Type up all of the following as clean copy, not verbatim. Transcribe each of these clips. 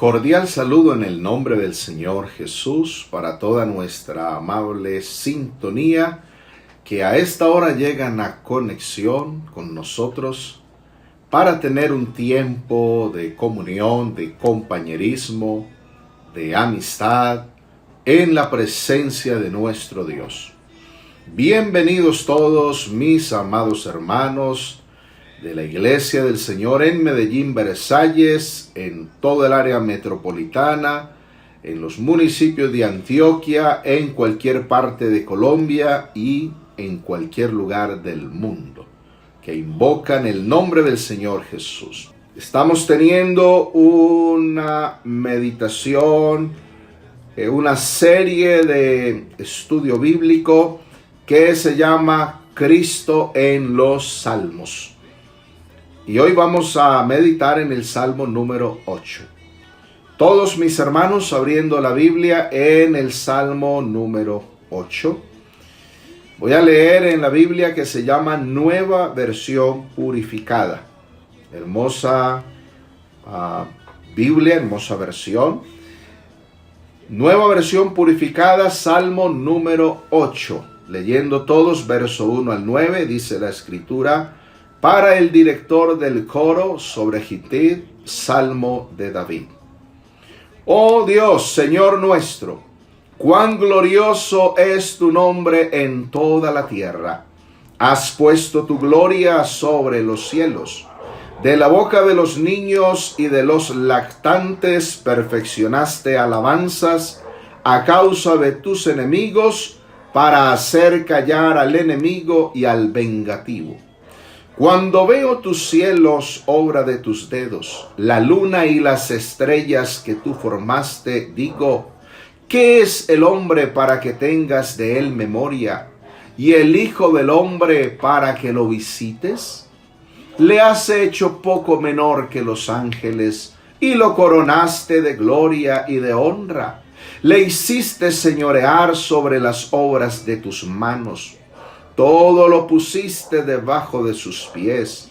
Cordial saludo en el nombre del Señor Jesús para toda nuestra amable sintonía que a esta hora llegan a conexión con nosotros para tener un tiempo de comunión, de compañerismo, de amistad en la presencia de nuestro Dios. Bienvenidos todos mis amados hermanos de la Iglesia del Señor en Medellín, Versalles, en toda el área metropolitana, en los municipios de Antioquia, en cualquier parte de Colombia y en cualquier lugar del mundo, que invocan el nombre del Señor Jesús. Estamos teniendo una meditación, una serie de estudio bíblico que se llama Cristo en los Salmos. Y hoy vamos a meditar en el Salmo número 8. Todos mis hermanos abriendo la Biblia en el Salmo número 8. Voy a leer en la Biblia que se llama Nueva Versión Purificada. Hermosa Biblia, hermosa versión. Nueva Versión Purificada, Salmo número 8. Leyendo todos, verso 1 al 9, dice la Escritura: para el director del coro sobre Gittith, Salmo de David. Oh Dios, Señor nuestro, cuán glorioso es tu nombre en toda la tierra. Has puesto tu gloria sobre los cielos. De la boca de los niños y de los lactantes perfeccionaste alabanzas a causa de tus enemigos, para hacer callar al enemigo y al vengativo. Cuando veo tus cielos, obra de tus dedos, la luna y las estrellas que tú formaste, digo, ¿qué es el hombre para que tengas de él memoria, y el hijo del hombre para que lo visites? Le has hecho poco menor que los ángeles, y lo coronaste de gloria y de honra. Le hiciste señorear sobre las obras de tus manos. Todo lo pusiste debajo de sus pies,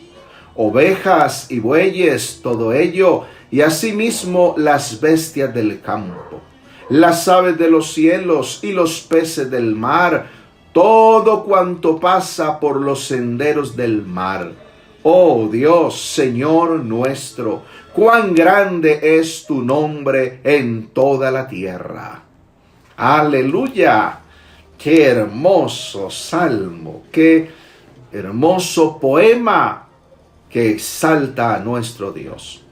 ovejas y bueyes, todo ello, y asimismo las bestias del campo, las aves de los cielos y los peces del mar, todo cuanto pasa por los senderos del mar. Oh Dios, Señor nuestro, cuán grande es tu nombre en toda la tierra. Aleluya. Qué hermoso salmo, qué hermoso poema que exalta a nuestro Dios.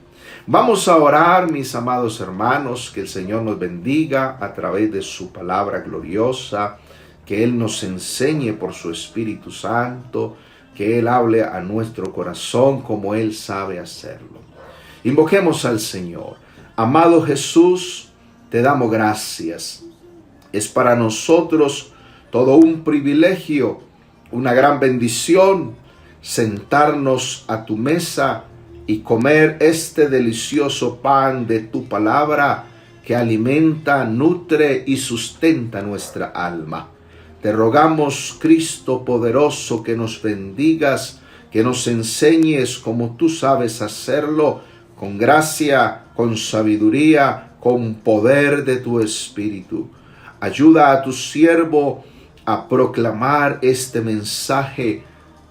Vamos a orar, mis amados hermanos, que el Señor nos bendiga a través de su palabra gloriosa, que Él nos enseñe por su Espíritu Santo, que Él hable a nuestro corazón como Él sabe hacerlo. Invoquemos al Señor. Amado Jesús, te damos gracias. Es para nosotros todo un privilegio, una gran bendición, sentarnos a tu mesa y comer este delicioso pan de tu palabra que alimenta, nutre y sustenta nuestra alma. Te rogamos, Cristo poderoso, que nos bendigas, que nos enseñes como tú sabes hacerlo, con gracia, con sabiduría, con poder de tu Espíritu. Ayuda a tu siervo a proclamar este mensaje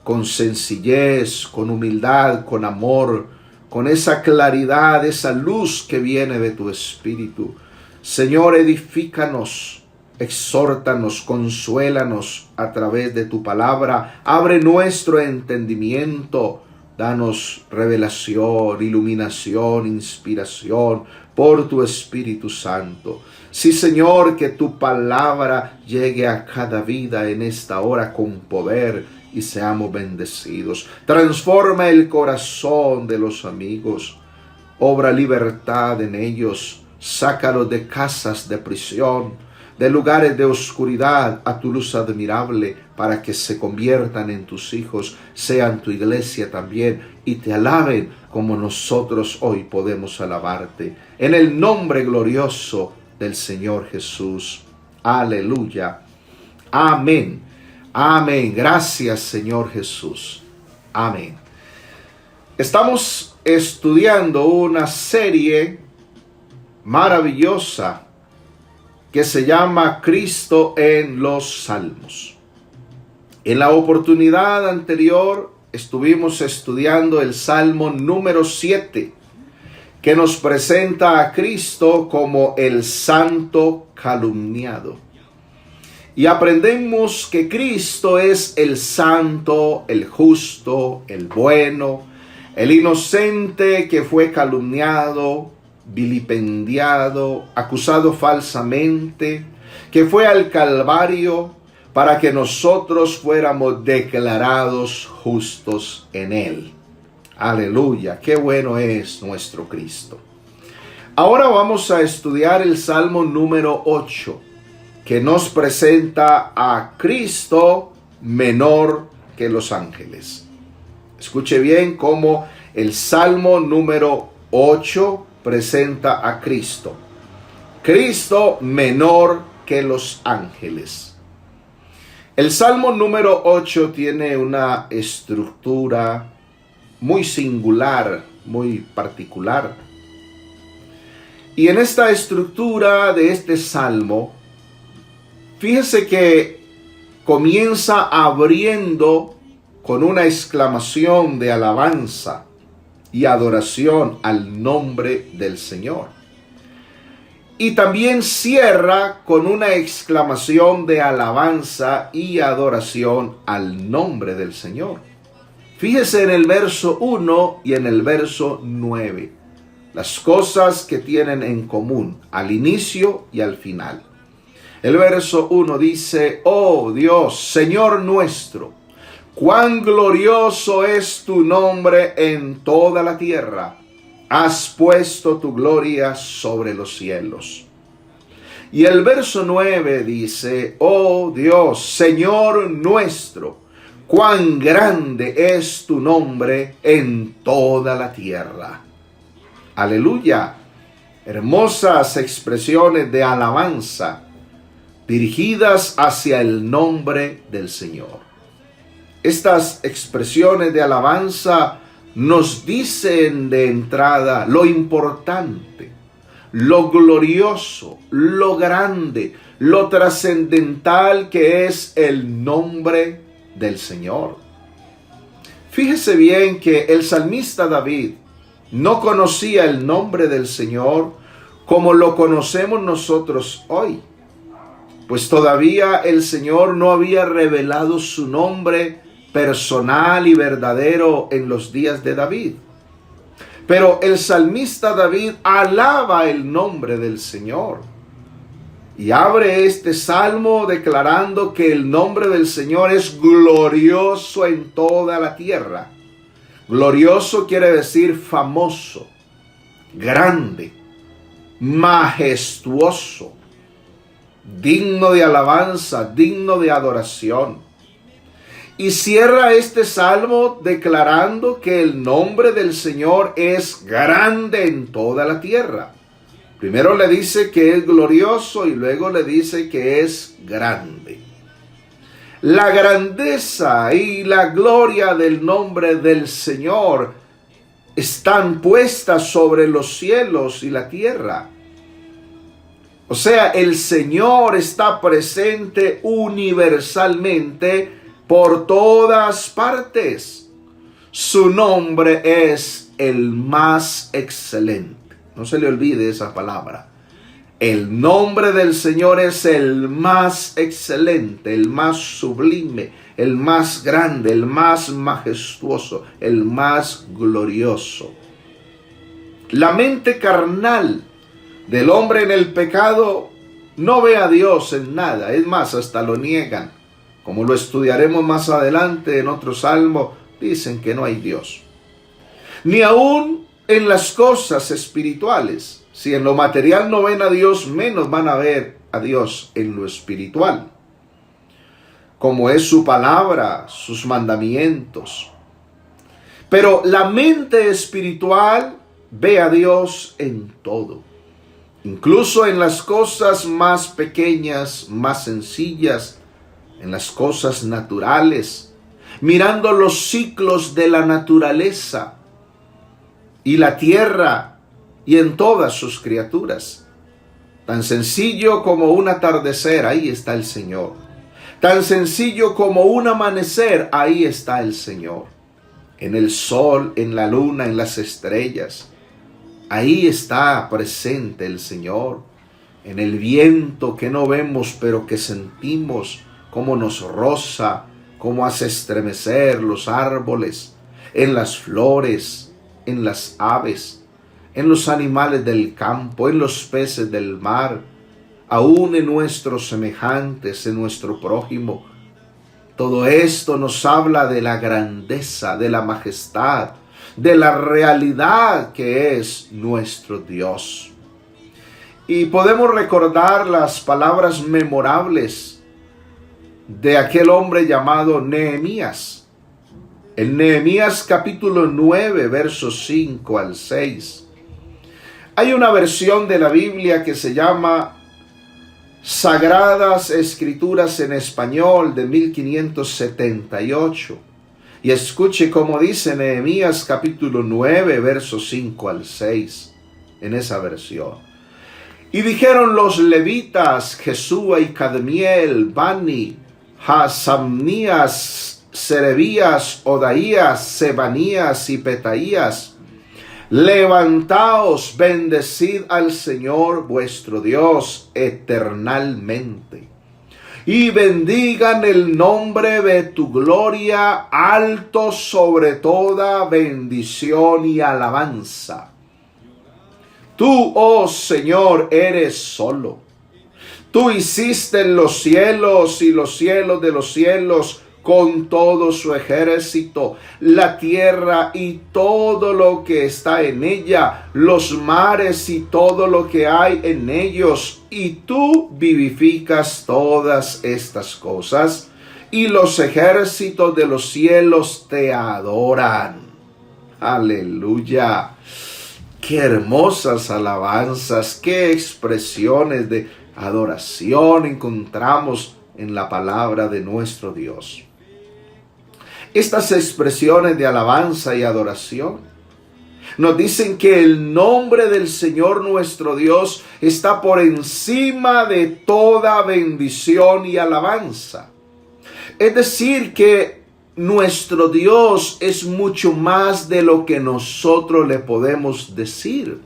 con sencillez, con humildad, con amor, con esa claridad, esa luz que viene de tu Espíritu. Señor, edifícanos, exhórtanos, consuélanos a través de tu palabra. Abre nuestro entendimiento, danos revelación, iluminación, inspiración por tu Espíritu Santo. Sí, Señor, que tu palabra llegue a cada vida en esta hora con poder y seamos bendecidos. Transforma el corazón de los amigos. Obra libertad en ellos. Sácalos de casas de prisión, de lugares de oscuridad a tu luz admirable, para que se conviertan en tus hijos, sean tu iglesia también y te alaben como nosotros hoy podemos alabarte. En el nombre glorioso del Señor Jesús. Aleluya. Amén. Amén. Gracias, Señor Jesús. Amén. Estamos estudiando una serie maravillosa que se llama Cristo en los Salmos. En la oportunidad anterior estuvimos estudiando el Salmo número 7, que nos presenta a Cristo como el santo calumniado. Y aprendemos que Cristo es el santo, el justo, el bueno, el inocente que fue calumniado, vilipendiado, acusado falsamente, que fue al Calvario para que nosotros fuéramos declarados justos en Él. Aleluya, qué bueno es nuestro Cristo. Ahora vamos a estudiar el Salmo número 8, que nos presenta a Cristo menor que los ángeles. Escuche bien cómo el Salmo número 8 presenta a Cristo. Cristo menor que los ángeles. El Salmo número 8 tiene una estructura muy singular, muy particular. Y en esta estructura de este Salmo, fíjese que comienza abriendo con una exclamación de alabanza y adoración al nombre del Señor. Y también cierra con una exclamación de alabanza y adoración al nombre del Señor. Fíjese en el verso 1 y en el verso 9, las cosas que tienen en común al inicio y al final. El verso 1 dice: oh Dios, Señor nuestro, cuán glorioso es tu nombre en toda la tierra. Has puesto tu gloria sobre los cielos. Y el verso 9 dice: oh Dios, Señor nuestro, cuán grande es tu nombre en toda la tierra. Aleluya. Hermosas expresiones de alabanza dirigidas hacia el nombre del Señor. Estas expresiones de alabanza nos dicen de entrada lo importante, lo glorioso, lo grande, lo trascendental que es el nombre del Señor. Fíjese bien que el salmista David no conocía el nombre del Señor como lo conocemos nosotros hoy, pues todavía el Señor no había revelado su nombre personal y verdadero en los días de David. Pero el salmista David alaba el nombre del Señor y abre este salmo declarando que el nombre del Señor es glorioso en toda la tierra. Glorioso quiere decir famoso, grande, majestuoso, digno de alabanza, digno de adoración. Y cierra este salmo declarando que el nombre del Señor es grande en toda la tierra. Primero le dice que es glorioso y luego le dice que es grande. La grandeza y la gloria del nombre del Señor están puestas sobre los cielos y la tierra. O sea, el Señor está presente universalmente por todas partes. Su nombre es el más excelente. No se le olvide esa palabra. El nombre del Señor es el más excelente, el más sublime, el más grande, el más majestuoso, el más glorioso. La mente carnal del hombre en el pecado no ve a Dios en nada. Es más, hasta lo niegan. Como lo estudiaremos más adelante en otro salmo, dicen que no hay Dios. Ni aún en las cosas espirituales. Si en lo material no ven a Dios, menos van a ver a Dios en lo espiritual. Como es su palabra, sus mandamientos. Pero la mente espiritual ve a Dios en todo. Incluso en las cosas más pequeñas, más sencillas, en las cosas naturales, mirando los ciclos de la naturaleza y la tierra y en todas sus criaturas. Tan sencillo como un atardecer, ahí está el Señor. Tan sencillo como un amanecer, ahí está el Señor. En el sol, en la luna, en las estrellas, ahí está presente el Señor. En el viento que no vemos pero que sentimos, cómo nos roza, cómo hace estremecer los árboles, en las flores, en las aves, en los animales del campo, en los peces del mar, aún en nuestros semejantes, en nuestro prójimo. Todo esto nos habla de la grandeza, de la majestad, de la realidad que es nuestro Dios. Y podemos recordar las palabras memorables de aquel hombre llamado Nehemías. En Nehemías capítulo 9, versos 5 al 6. Hay una versión de la Biblia que se llama Sagradas Escrituras en Español de 1578. Y escuche cómo dice Nehemías capítulo 9, versos 5 al 6 en esa versión. Y dijeron los levitas, Jesúa y Cadmiel, Bani, Hasamnías, Serebías, Odaías, Sebanías y Petaías: levantaos, bendecid al Señor vuestro Dios eternalmente, y bendigan el nombre de tu gloria alto sobre toda bendición y alabanza. Tú, oh Señor, eres solo. Tú hiciste los cielos y los cielos de los cielos con todo su ejército, la tierra y todo lo que está en ella, los mares y todo lo que hay en ellos, y tú vivificas todas estas cosas, y los ejércitos de los cielos te adoran. Aleluya. Qué hermosas alabanzas, qué expresiones de adoración encontramos en la palabra de nuestro Dios. Estas expresiones de alabanza y adoración nos dicen que el nombre del Señor nuestro Dios está por encima de toda bendición y alabanza. Es decir, que nuestro Dios es mucho más de lo que nosotros le podemos decir.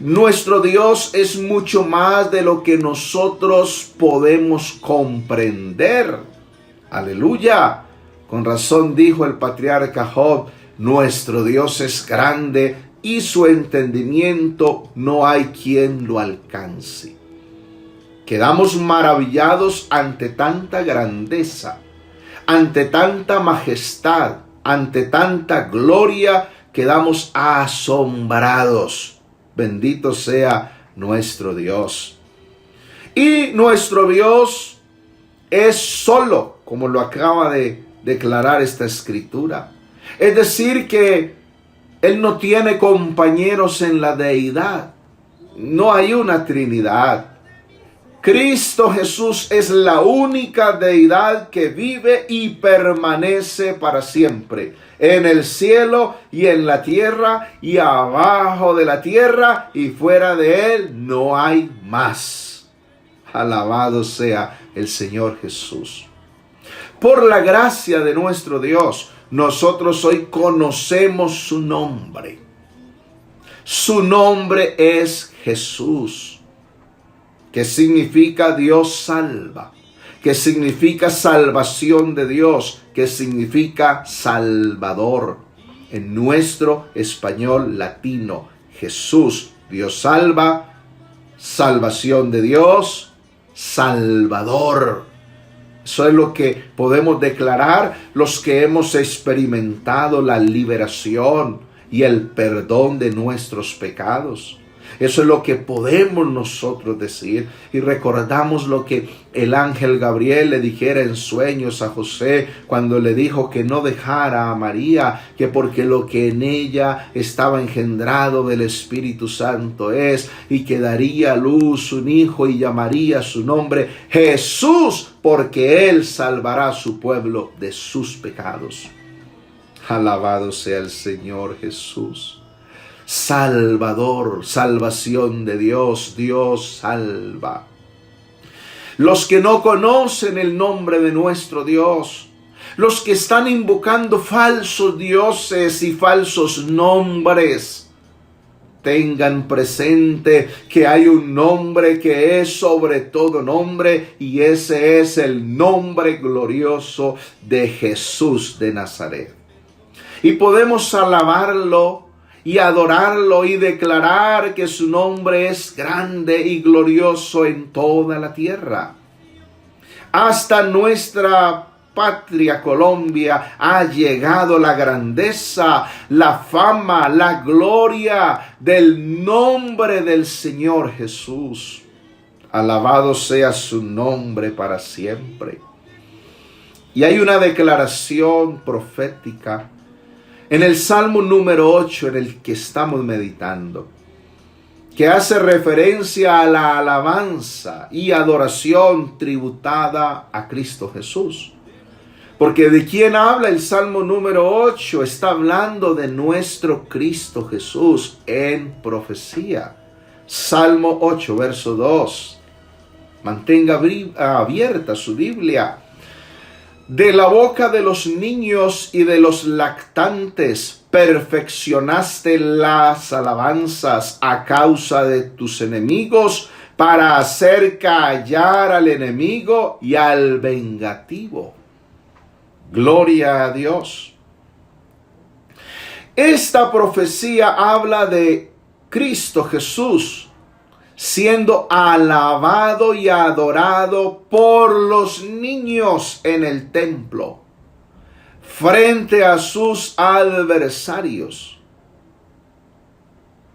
Nuestro Dios es mucho más de lo que nosotros podemos comprender. Aleluya. Con razón dijo el patriarca Job: nuestro Dios es grande y su entendimiento no hay quien lo alcance. Quedamos maravillados ante tanta grandeza, ante tanta majestad, ante tanta gloria, quedamos asombrados. Bendito sea nuestro Dios. Y nuestro Dios es solo, como lo acaba de declarar esta escritura. Es decir, que Él no tiene compañeros en la deidad. No hay una Trinidad. Cristo Jesús es la única deidad que vive y permanece para siempre, en el cielo y en la tierra y abajo de la tierra, y fuera de Él no hay más. Alabado sea el Señor Jesús. Por la gracia de nuestro Dios, nosotros hoy conocemos su nombre. Su nombre es Jesús, que significa Dios salva, que significa salvación de Dios, que significa Salvador. En nuestro español latino, Jesús, Dios salva, salvación de Dios, Salvador. Eso es lo que podemos declarar los que hemos experimentado la liberación y el perdón de nuestros pecados. Eso es lo que podemos nosotros decir, y recordamos lo que el ángel Gabriel le dijera en sueños a José cuando le dijo que no dejara a María, que porque lo que en ella estaba engendrado del Espíritu Santo es, y que daría a luz un hijo y llamaría su nombre Jesús, porque él salvará a su pueblo de sus pecados. Alabado sea el Señor Jesús. Salvador, salvación de Dios, Dios salva. Los que no conocen el nombre de nuestro Dios, los que están invocando falsos dioses y falsos nombres, tengan presente que hay un nombre que es sobre todo nombre, y ese es el nombre glorioso de Jesús de Nazaret. Y podemos alabarlo y adorarlo y declarar que su nombre es grande y glorioso en toda la tierra. Hasta nuestra patria Colombia ha llegado la grandeza, la fama, la gloria del nombre del Señor Jesús. Alabado sea su nombre para siempre. Y hay una declaración profética en el Salmo número 8 en el que estamos meditando, que hace referencia a la alabanza y adoración tributada a Cristo Jesús. Porque ¿de quién habla el Salmo número 8? Está hablando de nuestro Cristo Jesús en profecía. Salmo 8, verso 2. Mantenga abierta su Biblia. De la boca de los niños y de los lactantes perfeccionaste las alabanzas a causa de tus enemigos, para hacer callar al enemigo y al vengativo. Gloria a Dios. Esta profecía habla de Cristo Jesús siendo alabado y adorado por los niños en el templo, frente a sus adversarios.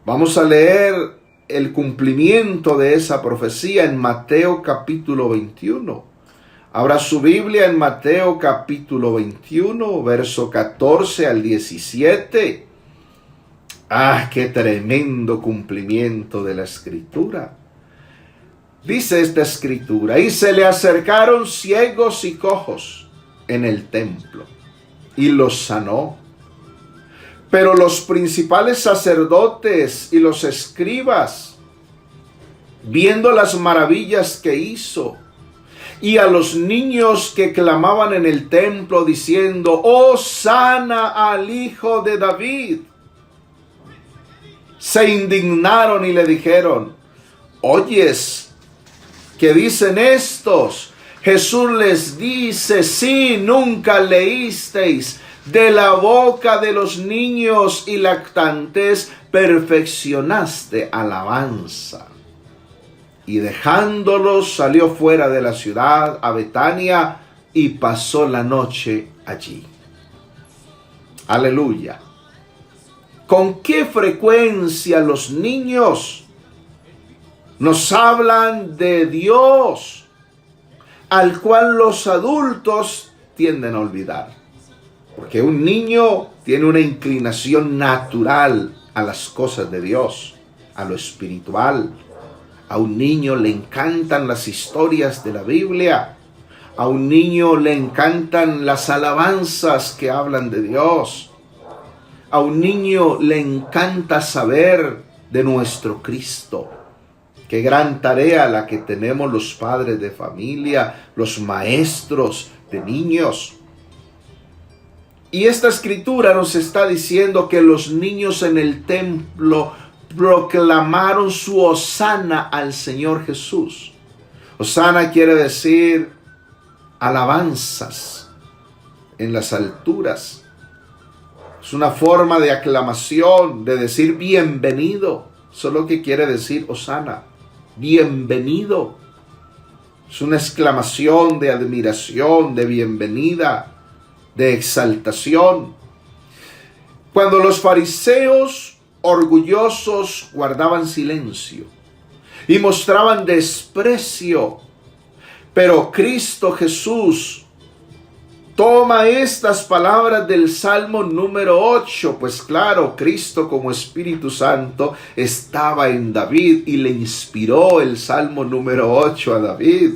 Vamos a leer el cumplimiento de esa profecía en Mateo capítulo 21. Abra su Biblia en Mateo capítulo 21, verso 14 al 17. ¡Ah, qué tremendo cumplimiento de la Escritura! Dice esta Escritura: y se le acercaron ciegos y cojos en el templo, y los sanó. Pero los principales sacerdotes y los escribas, viendo las maravillas que hizo, y a los niños que clamaban en el templo diciendo: ¡Hosana al Hijo de David!, se indignaron y le dijeron: ¿oyes qué dicen estos? Jesús les dice: sí, nunca leísteis, de la boca de los niños y lactantes perfeccionaste alabanza. Y dejándolos salió fuera de la ciudad a Betania y pasó la noche allí. Aleluya. ¿Con qué frecuencia los niños nos hablan de Dios, al cual los adultos tienden a olvidar? Porque un niño tiene una inclinación natural a las cosas de Dios, a lo espiritual. A un niño le encantan las historias de la Biblia. A un niño le encantan las alabanzas que hablan de Dios. A un niño le encanta saber de nuestro Cristo. Qué gran tarea la que tenemos los padres de familia, los maestros de niños. Y esta Escritura nos está diciendo que los niños en el templo proclamaron su hosana al Señor Jesús. Hosana quiere decir alabanzas en las alturas. Es una forma de aclamación, de decir bienvenido. Eso es lo que quiere decir hosana, bienvenido. Es una exclamación de admiración, de bienvenida, de exaltación. Cuando los fariseos orgullosos guardaban silencio y mostraban desprecio, pero Cristo Jesús toma estas palabras del Salmo número 8, pues claro, Cristo como Espíritu Santo estaba en David y le inspiró el Salmo número 8 a David.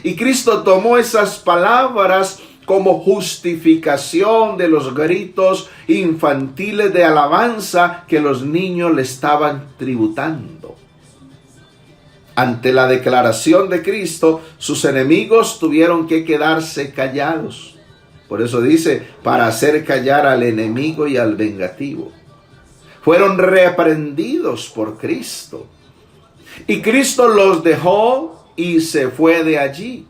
Y Cristo tomó esas palabras como justificación de los gritos infantiles de alabanza que los niños le estaban tributando. Ante la declaración de Cristo, sus enemigos tuvieron que quedarse callados. Por eso dice, para hacer callar al enemigo y al vengativo. Fueron reprendidos por Cristo. Y Cristo los dejó y se fue de allí.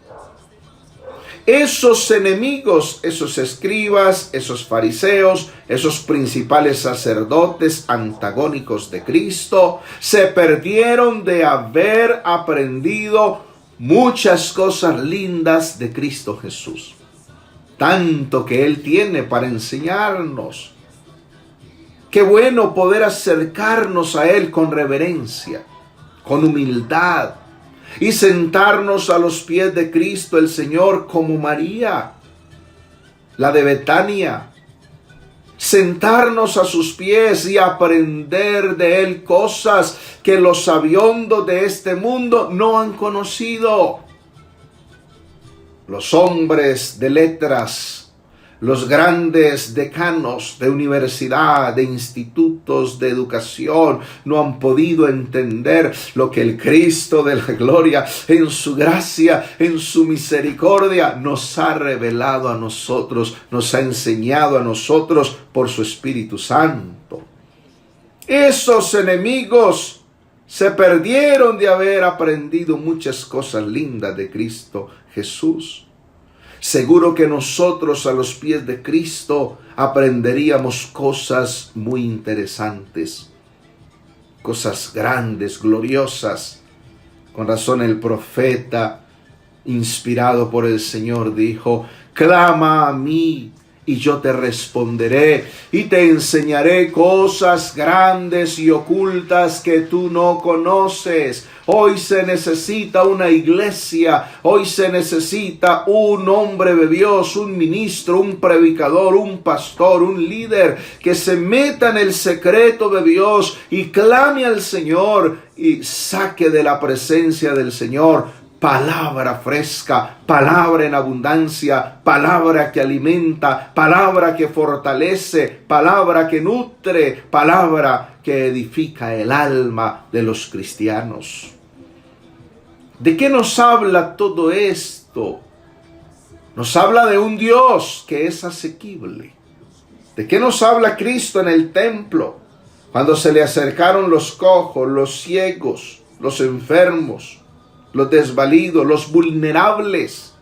Esos enemigos, esos escribas, esos fariseos, esos principales sacerdotes antagónicos de Cristo, se perdieron de haber aprendido muchas cosas lindas de Cristo Jesús. Tanto que Él tiene para enseñarnos. Qué bueno poder acercarnos a Él con reverencia, con humildad, y sentarnos a los pies de Cristo el Señor como María, la de Betania. Sentarnos a sus pies y aprender de Él cosas que los sabiondos de este mundo no han conocido. Los hombres de letras, los grandes decanos de universidad, de institutos de educación, no han podido entender lo que el Cristo de la gloria, en su gracia, en su misericordia, nos ha revelado a nosotros, nos ha enseñado a nosotros por su Espíritu Santo. Esos enemigos se perdieron de haber aprendido muchas cosas lindas de Cristo Jesús. Seguro que nosotros a los pies de Cristo aprenderíamos cosas muy interesantes, cosas grandes, gloriosas. Con razón el profeta, inspirado por el Señor, dijo, clama a mí y yo te responderé y te enseñaré cosas grandes y ocultas que tú no conoces. Hoy se necesita una iglesia, hoy se necesita un hombre de Dios, un ministro, un predicador, un pastor, un líder que se meta en el secreto de Dios y clame al Señor y saque de la presencia del Señor palabra fresca, palabra en abundancia, palabra que alimenta, palabra que fortalece, palabra que nutre, palabra que edifica el alma de los cristianos. ¿De qué nos habla todo esto? Nos habla de un Dios que es asequible. ¿De qué nos habla Cristo en el templo? Cuando se le acercaron los cojos, los ciegos, los enfermos, los desvalidos, los vulnerables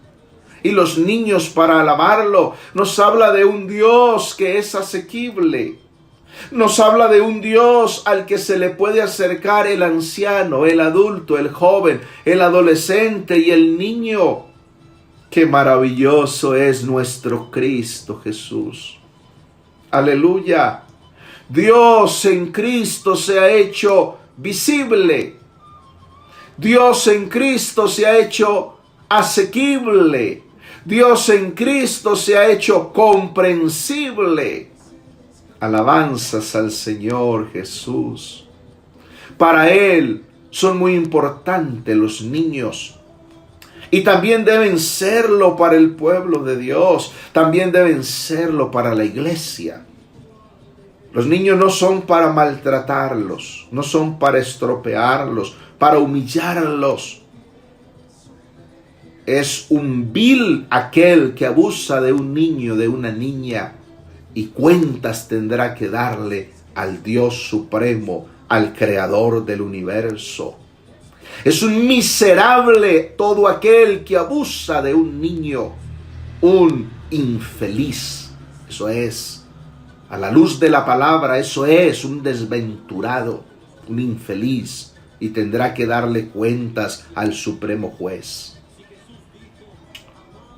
y los niños para alabarlo. Nos habla de un Dios que es asequible. Nos habla de un Dios al que se le puede acercar el anciano, el adulto, el joven, el adolescente y el niño. Qué maravilloso es nuestro Cristo Jesús. Aleluya. Dios en Cristo se ha hecho visible. Dios en Cristo se ha hecho asequible. Dios en Cristo se ha hecho comprensible. Alabanzas al Señor Jesús. Para Él son muy importantes los niños. Y también deben serlo para el pueblo de Dios. También deben serlo para la iglesia. Los niños no son para maltratarlos. No son para estropearlos, para humillarlos. Es un vil aquel que abusa de un niño, de una niña, y cuentas tendrá que darle al Dios supremo, al creador del universo. Es un miserable todo aquel que abusa de un niño, un infeliz. Eso es, a la luz de la palabra, eso es un desventurado, un infeliz, y tendrá que darle cuentas al supremo juez.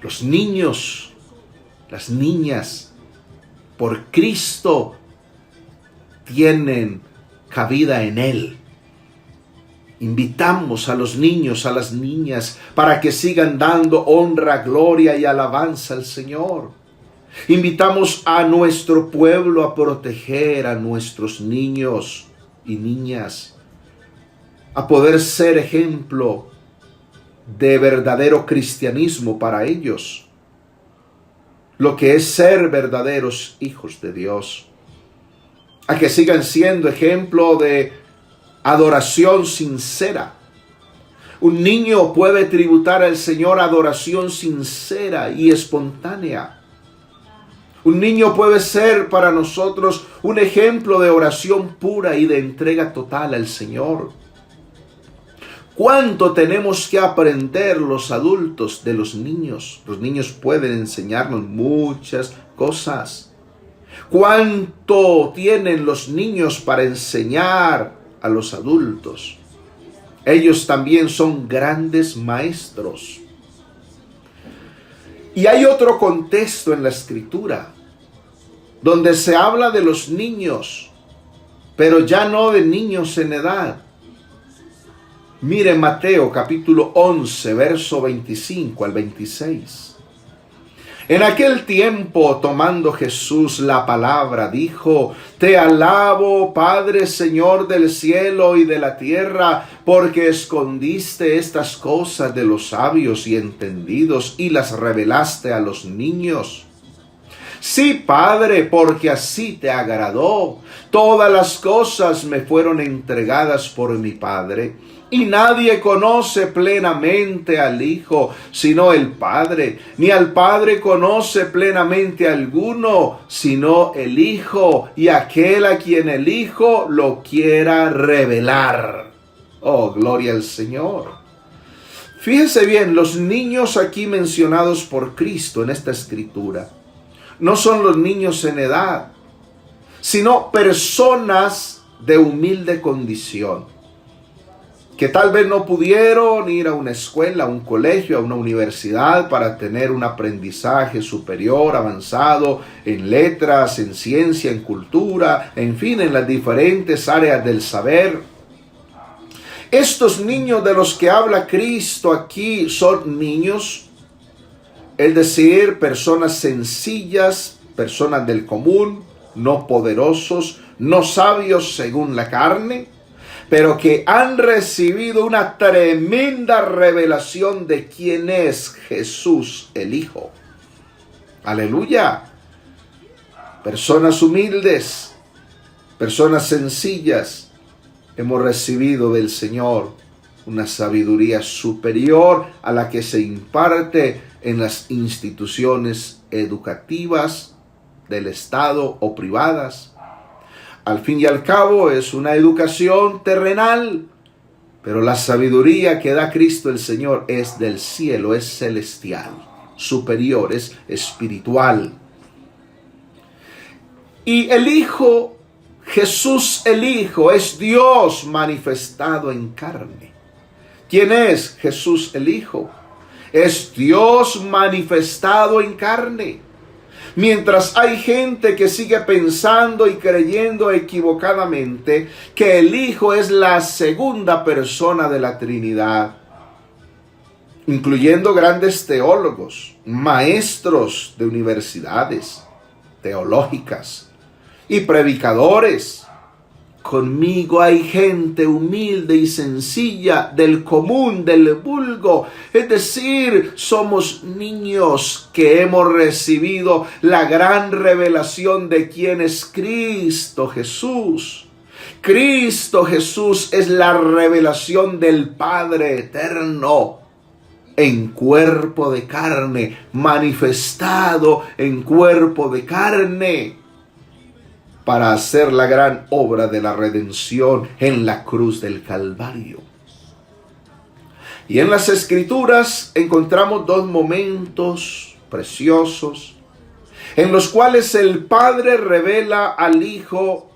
Los niños, las niñas, por Cristo tienen cabida en Él. Invitamos a los niños, a las niñas, para que sigan dando honra, gloria y alabanza al Señor. Invitamos a nuestro pueblo a proteger a nuestros niños y niñas, a poder ser ejemplo de verdadero cristianismo para ellos. lo que es ser verdaderos hijos de Dios, a que sigan siendo ejemplo de adoración sincera. Un niño puede tributar al Señor adoración sincera y espontánea. Un niño puede ser para nosotros un ejemplo de oración pura y de entrega total al Señor. ¿Cuánto tenemos que aprender los adultos de los niños? Los niños pueden enseñarnos muchas cosas. ¿Cuánto tienen los niños para enseñar a los adultos? Ellos también son grandes maestros. Y hay otro contexto en la Escritura, donde se habla de los niños, pero ya no de niños en edad. Mire Mateo capítulo 11, verso 25 al 26. En aquel tiempo, tomando Jesús la palabra, dijo: Te alabo, Padre, Señor del cielo y de la tierra, porque escondiste estas cosas de los sabios y entendidos y las revelaste a los niños. Sí, Padre, porque así te agradó. Todas las cosas me fueron entregadas por mi Padre, y nadie conoce plenamente al Hijo, sino el Padre, ni al Padre conoce plenamente alguno, sino el Hijo, y aquel a quien el Hijo lo quiera revelar. Oh, gloria al Señor. Fíjese bien, los niños aquí mencionados por Cristo en esta escritura no son los niños en edad, sino personas de humilde condición, que tal vez no pudieron ir a una escuela, a un colegio, a una universidad para tener un aprendizaje superior, avanzado en letras, en ciencia, en cultura, en fin, en las diferentes áreas del saber. Estos niños de los que habla Cristo aquí son niños, es decir, personas sencillas, personas del común, no poderosos, no sabios según la carne, pero que han recibido una tremenda revelación de quién es Jesús el Hijo. Aleluya. Personas humildes, personas sencillas, hemos recibido del Señor una sabiduría superior a la que se imparte en las instituciones educativas del Estado o privadas. Al fin y al cabo es una educación terrenal, pero la sabiduría que da Cristo el Señor es del cielo, es celestial, superior, es espiritual. Y el Hijo, Jesús el Hijo, es Dios manifestado en carne. ¿Quién es Jesús el Hijo? Es Dios manifestado en carne. Mientras hay gente que sigue pensando y creyendo equivocadamente que el Hijo es la segunda persona de la Trinidad, incluyendo grandes teólogos, maestros de universidades teológicas y predicadores. Conmigo hay gente humilde y sencilla, del común, del vulgo. Es decir, somos niños que hemos recibido la gran revelación de quién es Cristo Jesús. Cristo Jesús es la revelación del Padre eterno en cuerpo de carne, manifestado en cuerpo de carne, para hacer la gran obra de la redención en la cruz del Calvario. Y en las Escrituras encontramos dos momentos preciosos en los cuales el Padre revela al Hijo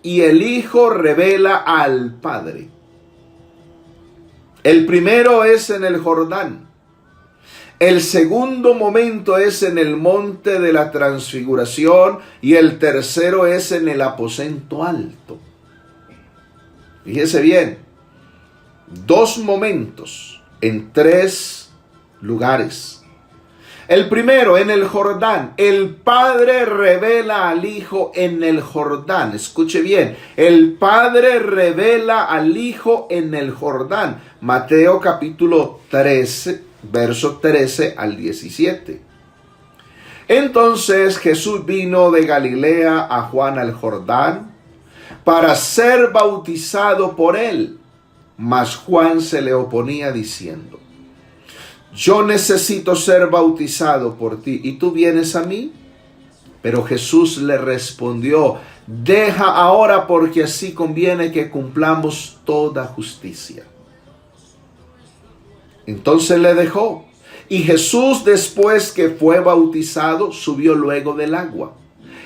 y el Hijo revela al Padre. El primero es en el Jordán. El segundo momento es en el monte de la transfiguración y el tercero es en el aposento alto. Fíjese bien, dos momentos en tres lugares. El primero, en el Jordán, el Padre revela al Hijo en el Jordán. Escuche bien, el Padre revela al Hijo en el Jordán. Mateo capítulo 13. Verso 13 al 17. Entonces Jesús vino de Galilea a Juan al Jordán para ser bautizado por él. Mas Juan se le oponía diciendo: yo necesito ser bautizado por ti, ¿y tú vienes a mí? Pero Jesús le respondió: deja ahora, porque así conviene que cumplamos toda justicia. Entonces le dejó. Y Jesús, después que fue bautizado, subió luego del agua.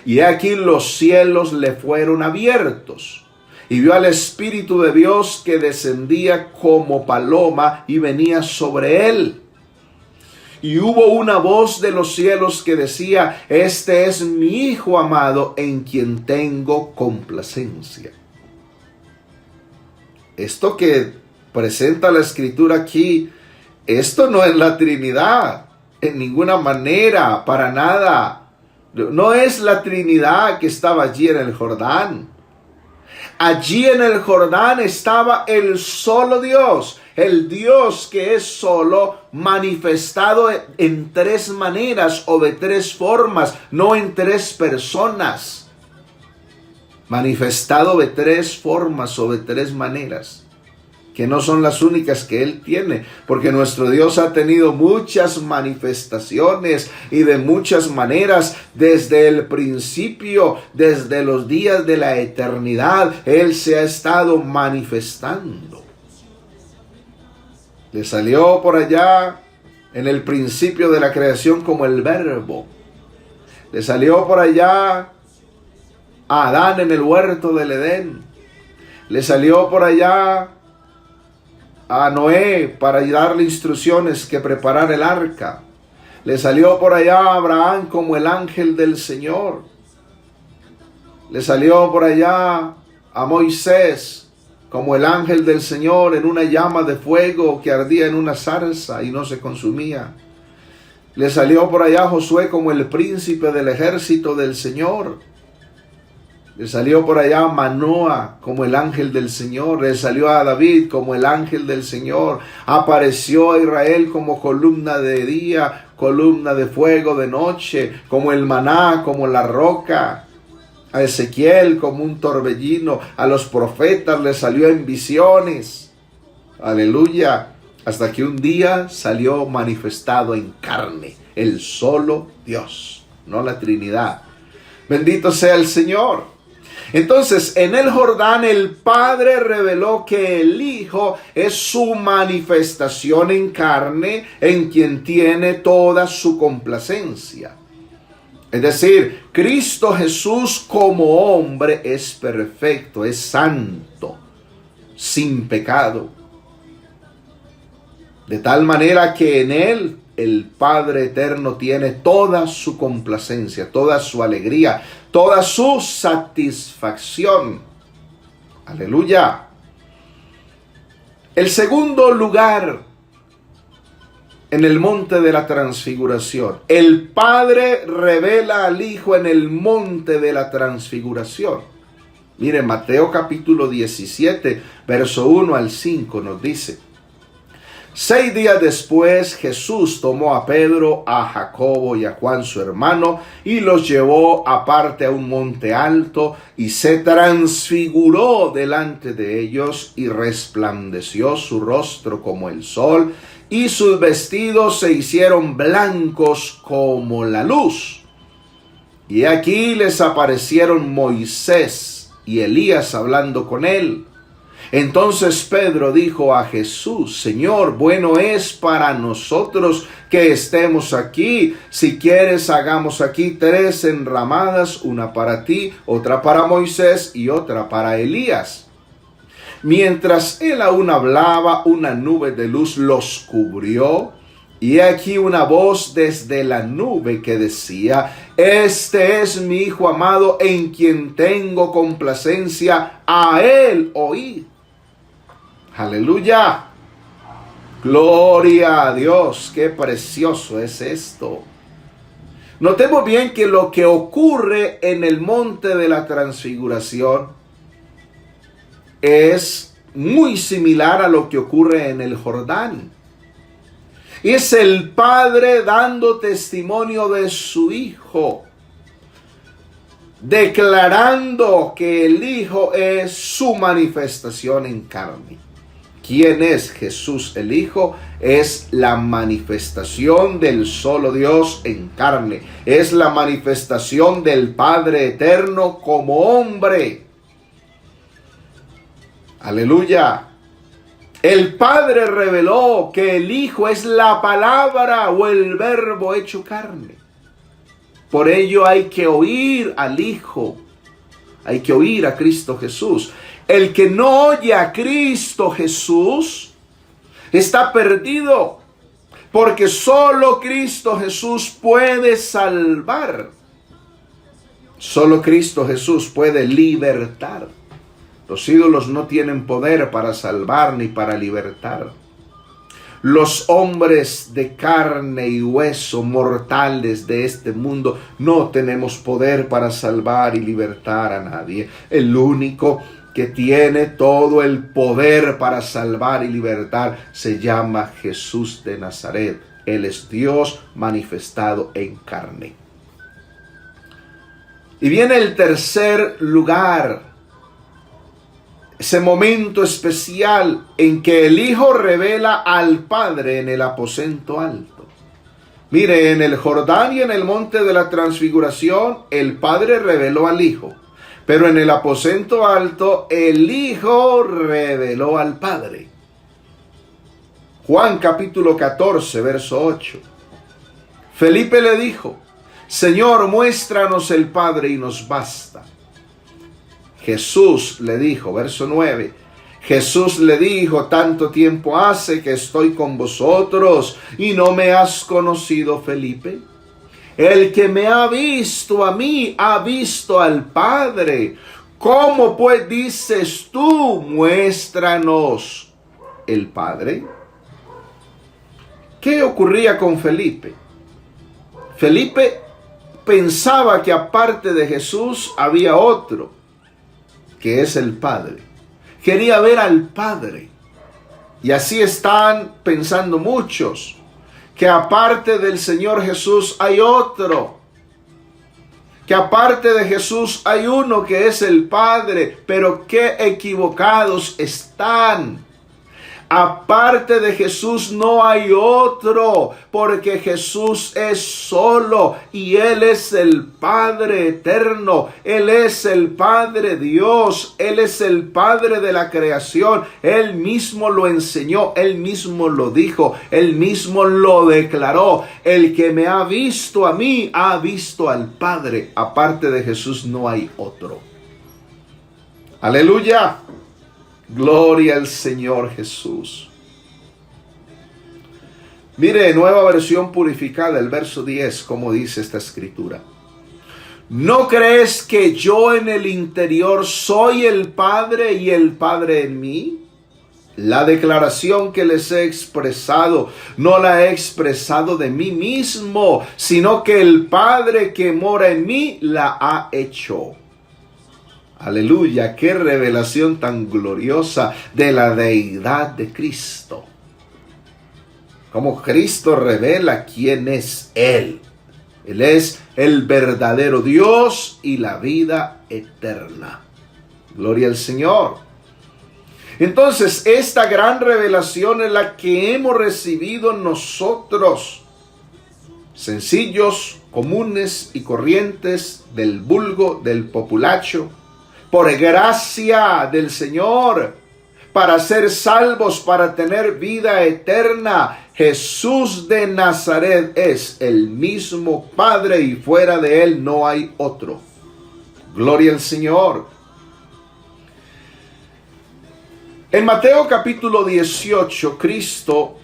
Y aquí los cielos le fueron abiertos. Y vio al Espíritu de Dios que descendía como paloma y venía sobre él. Y hubo una voz de los cielos que decía: este es mi Hijo amado, en quien tengo complacencia. Esto que presenta la Escritura aquí, esto no es la Trinidad, en ninguna manera, para nada. No es la Trinidad que estaba allí en el Jordán. Allí en el Jordán estaba el solo Dios, el Dios que es solo, manifestado en tres maneras o de tres formas, no en tres personas. Manifestado de tres formas o de tres maneras, que no son las únicas que Él tiene, porque nuestro Dios ha tenido muchas manifestaciones y de muchas maneras desde el principio, desde los días de la eternidad. Él se ha estado manifestando. Le salió por allá en el principio de la creación como el Verbo. Le salió por allá a Adán en el huerto del Edén. Le salió por allá a Noé para darle instrucciones que preparara el arca. Le salió por allá a Abraham como el ángel del Señor. Le salió por allá a Moisés como el ángel del Señor en una llama de fuego que ardía en una zarza y no se consumía. Le salió por allá a Josué como el príncipe del ejército del Señor. Le salió por allá a Manoa como el ángel del Señor. Le salió a David como el ángel del Señor. Apareció a Israel como columna de día, columna de fuego de noche, como el maná, como la roca. A Ezequiel como un torbellino. A los profetas les salió en visiones. Aleluya. Hasta que un día salió manifestado en carne el solo Dios, no la Trinidad. Bendito sea el Señor. Entonces, en el Jordán el Padre reveló que el Hijo es su manifestación en carne, en quien tiene toda su complacencia. Es decir, Cristo Jesús como hombre es perfecto, es santo, sin pecado. De tal manera que en Él el Padre eterno tiene toda su complacencia, toda su alegría, toda su satisfacción. Aleluya. El segundo lugar en el monte de la transfiguración. El Padre revela al Hijo en el monte de la transfiguración. Mire, Mateo capítulo 17, verso 1 al 5 nos dice: 6 días después, Jesús tomó a Pedro, a Jacobo y a Juan su hermano y los llevó aparte a un monte alto y se transfiguró delante de ellos y resplandeció su rostro como el sol y sus vestidos se hicieron blancos como la luz. Y aquí les aparecieron Moisés y Elías hablando con él. Entonces Pedro dijo a Jesús: Señor, bueno es para nosotros que estemos aquí. Si quieres, hagamos aquí 3 enramadas, una para ti, otra para Moisés y otra para Elías. Mientras él aún hablaba, una nube de luz los cubrió. Y aquí una voz desde la nube que decía: este es mi Hijo amado, en quien tengo complacencia, a él oíd. Aleluya. Gloria a Dios. Qué precioso es esto. Notemos bien que lo que ocurre en el monte de la transfiguración es muy similar a lo que ocurre en el Jordán. Es el Padre dando testimonio de su Hijo, declarando que el Hijo es su manifestación en carne. ¿Quién es Jesús el Hijo? Es la manifestación del solo Dios en carne. Es la manifestación del Padre eterno como hombre. Aleluya. El Padre reveló que el Hijo es la palabra o el verbo hecho carne. Por ello hay que oír al Hijo. Hay que oír a Cristo Jesús. El que no oye a Cristo Jesús está perdido, porque solo Cristo Jesús puede salvar. Solo Cristo Jesús puede libertar. Los ídolos no tienen poder para salvar ni para libertar. Los hombres de carne y hueso mortales de este mundo no tenemos poder para salvar y libertar a nadie. El único que tiene todo el poder para salvar y libertar se llama Jesús de Nazaret. Él es Dios manifestado en carne. Y viene el tercer lugar, ese momento especial en que el Hijo revela al Padre en el aposento alto. Mire, en el Jordán y en el monte de la transfiguración, el Padre reveló al Hijo. Pero en el aposento alto, el Hijo reveló al Padre. Juan capítulo 14, verso 8. Felipe le dijo: Señor, muéstranos el Padre y nos basta. Jesús le dijo, verso 9. Jesús le dijo: tanto tiempo hace que estoy con vosotros y no me has conocido, Felipe. El que me ha visto a mí, ha visto al Padre. ¿Cómo pues dices tú, muéstranos el Padre? ¿Qué ocurría con Felipe? Felipe pensaba que aparte de Jesús había otro, que es el Padre. Quería ver al Padre. Y así están pensando muchos, que aparte del Señor Jesús hay otro, que aparte de Jesús hay uno que es el Padre, pero qué equivocados están. Aparte de Jesús no hay otro, porque Jesús es solo y Él es el Padre eterno. Él es el Padre Dios, Él es el Padre de la creación. Él mismo lo enseñó, Él mismo lo dijo, Él mismo lo declaró. El que me ha visto a mí, ha visto al Padre. Aparte de Jesús no hay otro. Aleluya. Gloria al Señor Jesús. Mire, Nueva Versión Purificada, el verso 10, como dice esta escritura. ¿No crees que yo en el interior soy el Padre y el Padre en mí? La declaración que les he expresado, no la he expresado de mí mismo, sino que el Padre que mora en mí la ha hecho. Aleluya, qué revelación tan gloriosa de la deidad de Cristo. Como Cristo revela quién es Él. Él es el verdadero Dios y la vida eterna. Gloria al Señor. Entonces, esta gran revelación es la que hemos recibido nosotros, sencillos, comunes y corrientes del vulgo, del populacho, por gracia del Señor, para ser salvos, para tener vida eterna. Jesús de Nazaret es el mismo Padre y fuera de Él no hay otro. Gloria al Señor. En Mateo capítulo 18, Cristo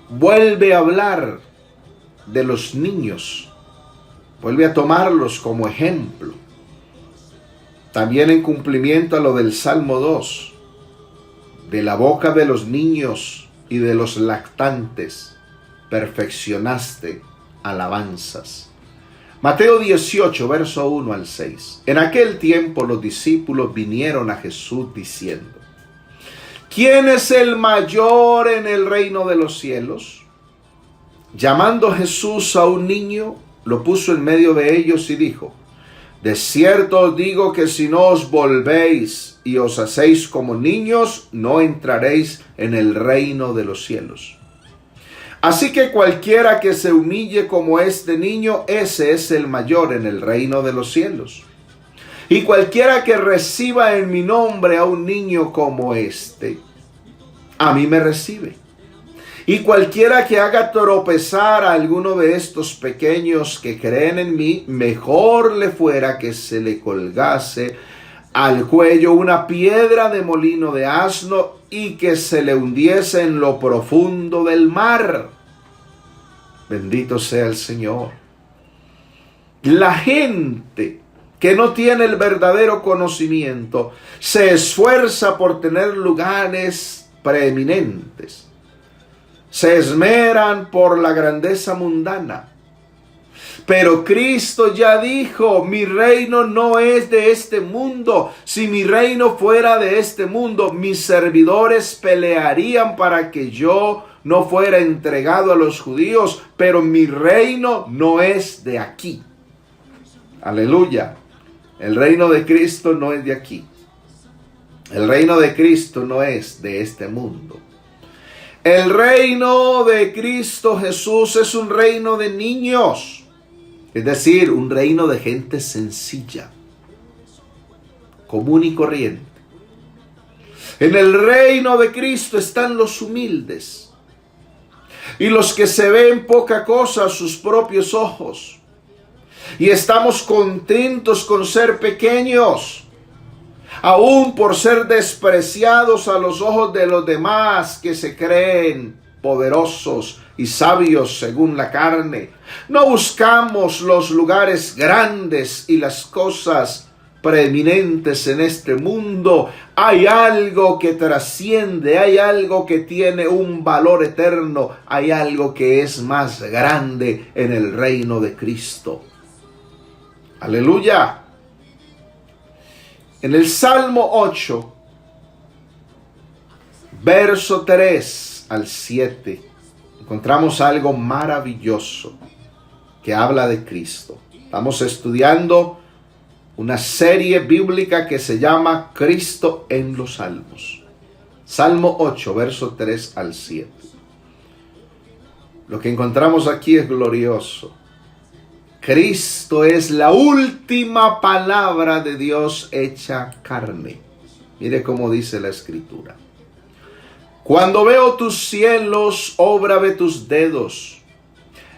vuelve a hablar de los niños, vuelve a tomarlos como ejemplo. También en cumplimiento a lo del Salmo 2, de la boca de los niños y de los lactantes, perfeccionaste alabanzas. Mateo 18, verso 1 al 6. En aquel tiempo los discípulos vinieron a Jesús diciendo: ¿Quién es el mayor en el reino de los cielos? Llamando Jesús a un niño, lo puso en medio de ellos y dijo: de cierto os digo que si no os volvéis y os hacéis como niños, no entraréis en el reino de los cielos. Así que cualquiera que se humille como este niño, ese es el mayor en el reino de los cielos. Y cualquiera que reciba en mi nombre a un niño como este, a mí me recibe. Y cualquiera que haga tropezar a alguno de estos pequeños que creen en mí, mejor le fuera que se le colgase al cuello una piedra de molino de asno y que se le hundiese en lo profundo del mar. Bendito sea el Señor. La gente que no tiene el verdadero conocimiento se esfuerza por tener lugares preeminentes. Se esmeran por la grandeza mundana. Pero Cristo ya dijo: mi reino no es de este mundo. Si mi reino fuera de este mundo, mis servidores pelearían para que yo no fuera entregado a los judíos. Pero mi reino no es de aquí. Aleluya. El reino de Cristo no es de aquí. El reino de Cristo no es de este mundo. El reino de Cristo Jesús es un reino de niños. Es decir, un reino de gente sencilla, común y corriente. En el reino de Cristo están los humildes y los que se ven poca cosa a sus propios ojos. Y estamos contentos con ser pequeños, aún por ser despreciados a los ojos de los demás que se creen poderosos y sabios según la carne. No buscamos los lugares grandes y las cosas preeminentes en este mundo. Hay algo que trasciende, hay algo que tiene un valor eterno, hay algo que es más grande en el reino de Cristo. Aleluya. En el Salmo 8, verso 3 al 7, encontramos algo maravilloso que habla de Cristo. Estamos estudiando una serie bíblica que se llama Cristo en los Salmos. Salmo 8, verso 3 al 7. Lo que encontramos aquí es glorioso. Cristo es la última palabra de Dios hecha carne. Mire cómo dice la Escritura. Cuando veo tus cielos, obra de tus dedos,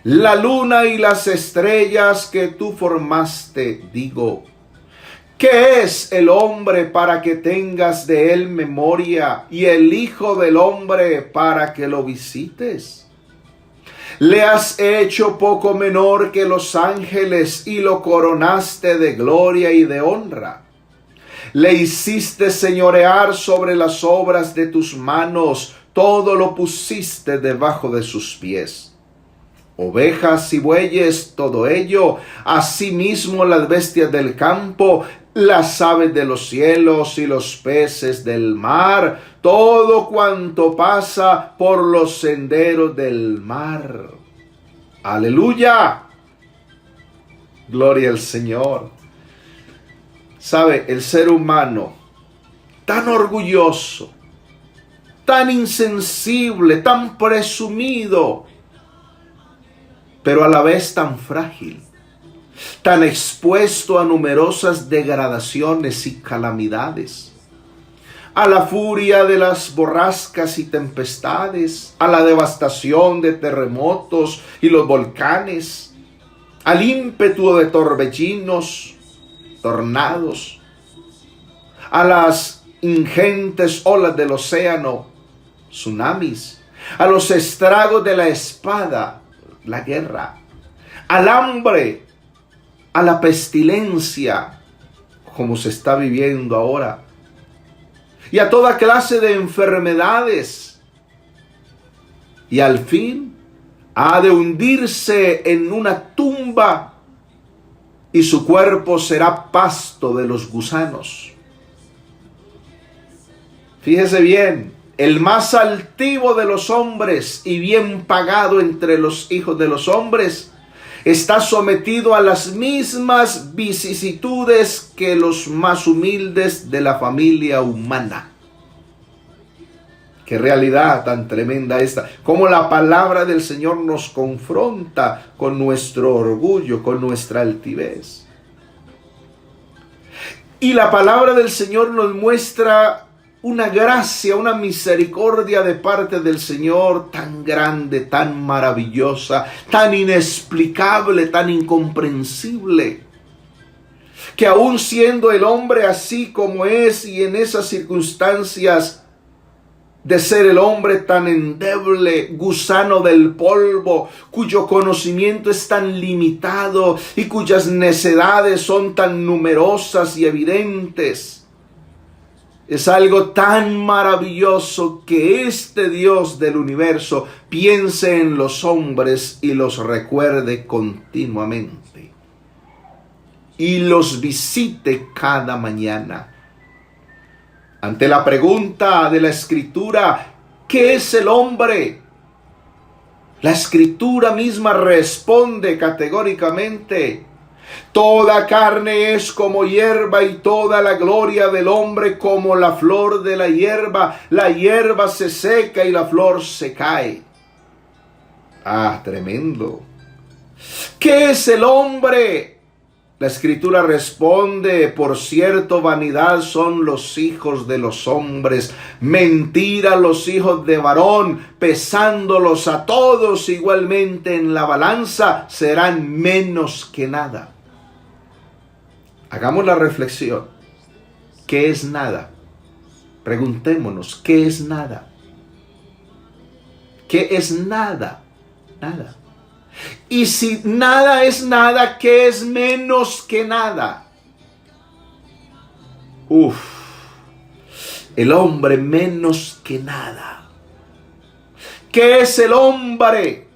la luna y las estrellas que tú formaste, digo, ¿qué es el hombre para que tengas de él memoria, y el hijo del hombre para que lo visites? Le has hecho poco menor que los ángeles y lo coronaste de gloria y de honra. Le hiciste señorear sobre las obras de tus manos, todo lo pusiste debajo de sus pies. Ovejas y bueyes, todo ello, asimismo las bestias del campo, las aves de los cielos y los peces del mar, todo cuanto pasa por los senderos del mar. ¡Aleluya! Gloria al Señor. ¿Sabe? El ser humano, tan orgulloso, tan insensible, tan presumido, pero a la vez tan frágil, tan expuesto a numerosas degradaciones y calamidades, a la furia de las borrascas y tempestades, a la devastación de terremotos y los volcanes, al ímpetu de torbellinos, tornados, a las ingentes olas del océano, tsunamis, a los estragos de la espada, la guerra, al hambre, a la pestilencia, como se está viviendo ahora, y a toda clase de enfermedades, y al fin ha de hundirse en una tumba y su cuerpo será pasto de los gusanos. Fíjese bien, el más altivo de los hombres y bien pagado entre los hijos de los hombres, está sometido a las mismas vicisitudes que los más humildes de la familia humana. Qué realidad tan tremenda esta. Cómo la palabra del Señor nos confronta con nuestro orgullo, con nuestra altivez. Y la palabra del Señor nos muestra una gracia, una misericordia de parte del Señor tan grande, tan maravillosa, tan inexplicable, tan incomprensible, que aún siendo el hombre así como es y en esas circunstancias de ser el hombre tan endeble, gusano del polvo, cuyo conocimiento es tan limitado y cuyas necedades son tan numerosas y evidentes, es algo tan maravilloso que este Dios del universo piense en los hombres y los recuerde continuamente y los visite cada mañana. Ante la pregunta de la Escritura, ¿qué es el hombre? La Escritura misma responde categóricamente: toda carne es como hierba y toda la gloria del hombre como la flor de la hierba se seca y la flor se cae. Ah, tremendo. ¿Qué es el hombre? La Escritura responde: por cierto, vanidad son los hijos de los hombres, mentira los hijos de varón, pesándolos a todos igualmente en la balanza, serán menos que nada. Hagamos la reflexión. ¿Qué es nada? Preguntémonos, ¿qué es nada? ¿Qué es nada? Nada. Y si nada es nada, ¿qué es menos que nada? El hombre menos que nada. ¿Qué es el hombre?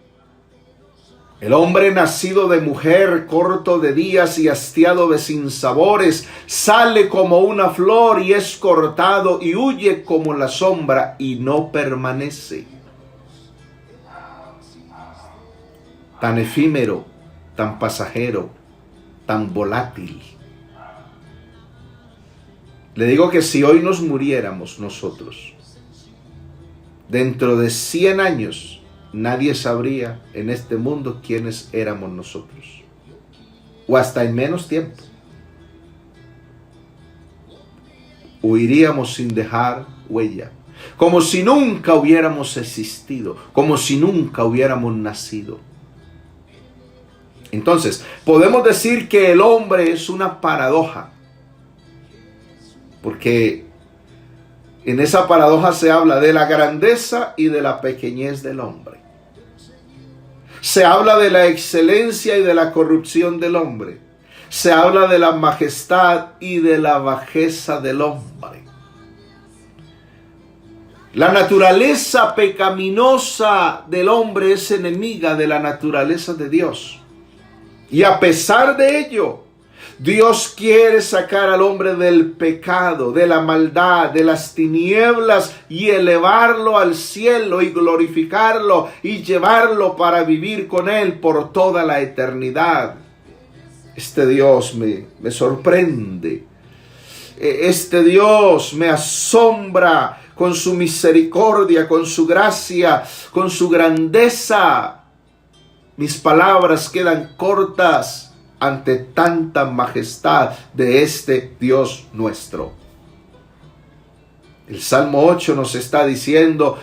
El hombre nacido de mujer, corto de días y hastiado de sinsabores, sale como una flor y es cortado y huye como la sombra y no permanece. Tan efímero, tan pasajero, tan volátil. Le digo que si hoy nos muriéramos nosotros, dentro de 100 años, nadie sabría en este mundo quiénes éramos nosotros. O hasta en menos tiempo. Huiríamos sin dejar huella. Como si nunca hubiéramos existido. Como si nunca hubiéramos nacido. Entonces, podemos decir que el hombre es una paradoja. Porque en esa paradoja se habla de la grandeza y de la pequeñez del hombre. Se habla de la excelencia y de la corrupción del hombre. Se habla de la majestad y de la bajeza del hombre. La naturaleza pecaminosa del hombre es enemiga de la naturaleza de Dios. Y a pesar de ello, Dios quiere sacar al hombre del pecado, de la maldad, de las tinieblas y elevarlo al cielo y glorificarlo y llevarlo para vivir con Él por toda la eternidad. Este Dios me sorprende. Este Dios me asombra con su misericordia, con su gracia, con su grandeza. Mis palabras quedan cortas ante tanta majestad de este Dios nuestro. El Salmo 8 nos está diciendo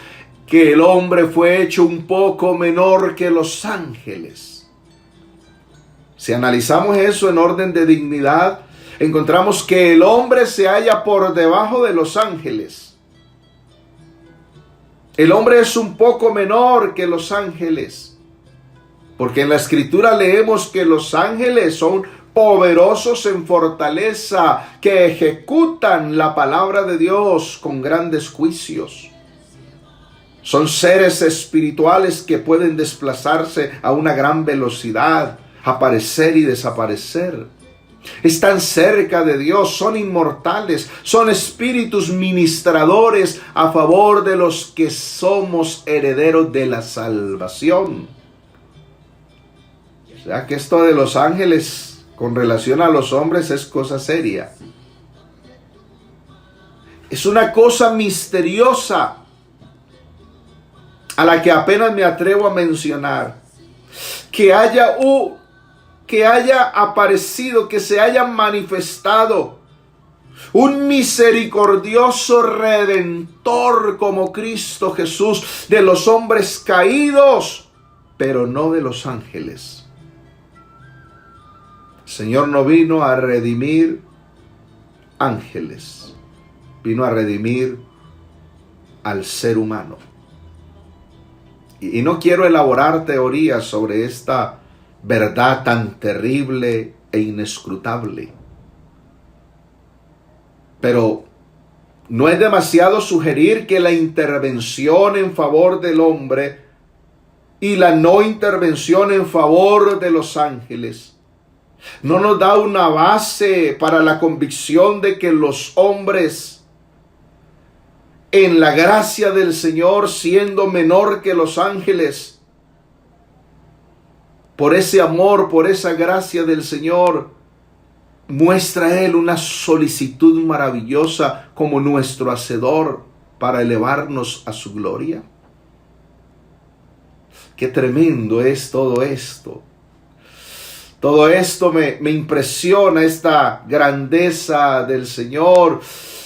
que el hombre fue hecho un poco menor que los ángeles. Si analizamos eso en orden de dignidad, encontramos que el hombre se halla por debajo de los ángeles. El hombre es un poco menor que los ángeles. Porque en la Escritura leemos que los ángeles son poderosos en fortaleza, que ejecutan la palabra de Dios con grandes juicios. Son seres espirituales que pueden desplazarse a una gran velocidad, aparecer y desaparecer. Están cerca de Dios, son inmortales, son espíritus ministradores a favor de los que somos herederos de la salvación. O sea que esto de los ángeles con relación a los hombres es cosa seria. Es una cosa misteriosa a la que apenas me atrevo a mencionar. Que haya aparecido, que se haya manifestado un misericordioso redentor como Cristo Jesús de los hombres caídos, pero no de los ángeles. El Señor no vino a redimir ángeles, vino a redimir al ser humano. Y no quiero elaborar teorías sobre esta verdad tan terrible e inescrutable. Pero no es demasiado sugerir que la intervención en favor del hombre y la no intervención en favor de los ángeles no nos da una base para la convicción de que los hombres, en la gracia del Señor, siendo menor que los ángeles, por ese amor, por esa gracia del Señor, muestra a Él una solicitud maravillosa como nuestro Hacedor para elevarnos a su gloria. Qué tremendo es todo esto. Todo esto me impresiona, esta grandeza del Señor,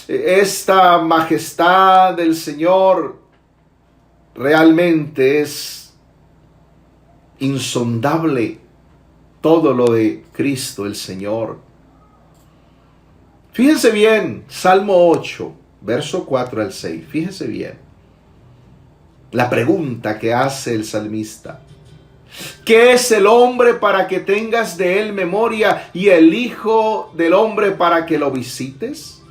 esta majestad del Señor. Realmente es insondable todo lo de Cristo el Señor. Fíjense bien, Salmo 8, verso 4 al 6. Fíjense bien la pregunta que hace el salmista. ¿Qué es el hombre para que tengas de él memoria y el hijo del hombre para que lo visites?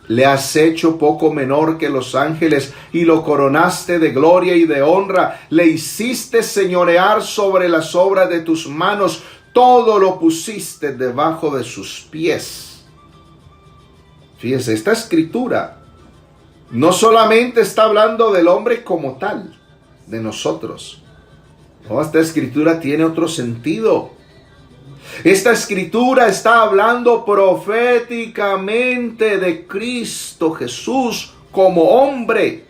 Le has hecho poco menor que los ángeles y lo coronaste de gloria y de honra. Le hiciste señorear sobre las obras de tus manos. Todo lo pusiste debajo de sus pies. Fíjense, esta escritura no solamente está hablando del hombre como tal, de nosotros. No, esta escritura tiene otro sentido. Esta escritura está hablando proféticamente de Cristo Jesús como hombre.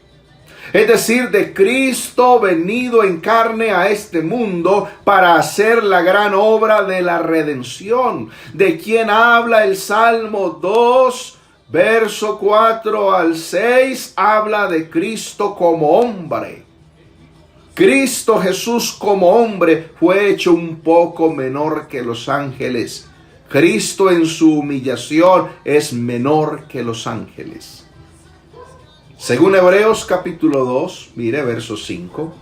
Es decir, de Cristo venido en carne a este mundo para hacer la gran obra de la redención. De quien habla el Salmo 2, verso 4 al 6, habla de Cristo como hombre. Cristo Jesús como hombre fue hecho un poco menor que los ángeles. Cristo en su humillación es menor que los ángeles. Según Hebreos capítulo 2, mire versos 5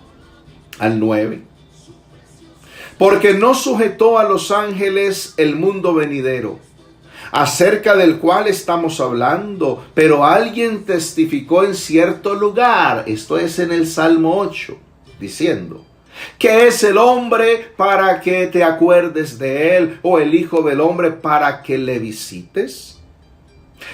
al 9. Porque no sujetó a los ángeles el mundo venidero, acerca del cual estamos hablando, pero alguien testificó en cierto lugar, esto es en el Salmo 8, diciendo: ¿qué es el hombre para que te acuerdes de él? ¿O el hijo del hombre para que le visites?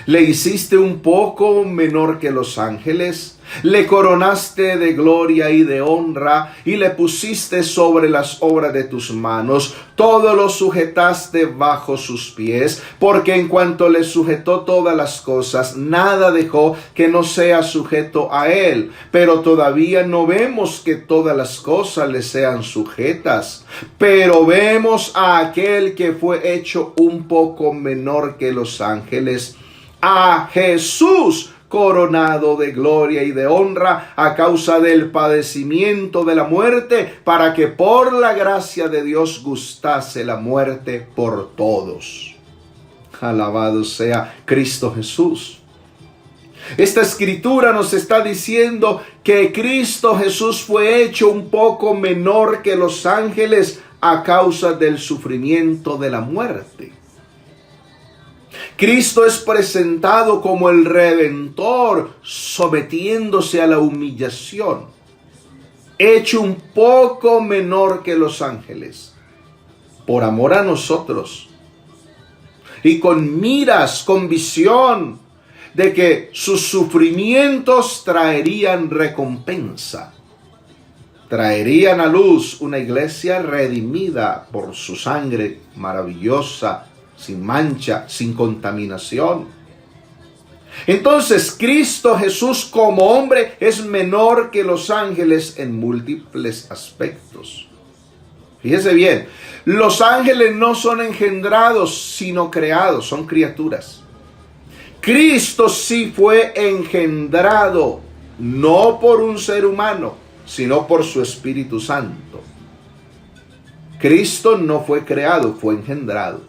Le hiciste un poco menor que los ángeles, le coronaste de gloria y de honra, y le pusiste sobre las obras de tus manos. Todo lo sujetaste bajo sus pies, porque en cuanto le sujetó todas las cosas, nada dejó que no sea sujeto a él. Pero todavía no vemos que todas las cosas le sean sujetas. Pero vemos a aquel que fue hecho un poco menor que los ángeles, a Jesús, coronado de gloria y de honra a causa del padecimiento de la muerte, para que por la gracia de Dios gustase la muerte por todos. Alabado sea Cristo Jesús. Esta escritura nos está diciendo que Cristo Jesús fue hecho un poco menor que los ángeles a causa del sufrimiento de la muerte. Cristo es presentado como el Redentor, sometiéndose a la humillación, hecho un poco menor que los ángeles, por amor a nosotros, y con miras, con visión de que sus sufrimientos traerían recompensa. Traerían a luz una iglesia redimida por su sangre maravillosa, sin mancha, sin contaminación. Entonces, Cristo Jesús como hombre es menor que los ángeles en múltiples aspectos. Fíjese bien, los ángeles no son engendrados, sino creados, son criaturas. Cristo sí fue engendrado, no por un ser humano, sino por su Espíritu Santo. Cristo no fue creado, fue engendrado.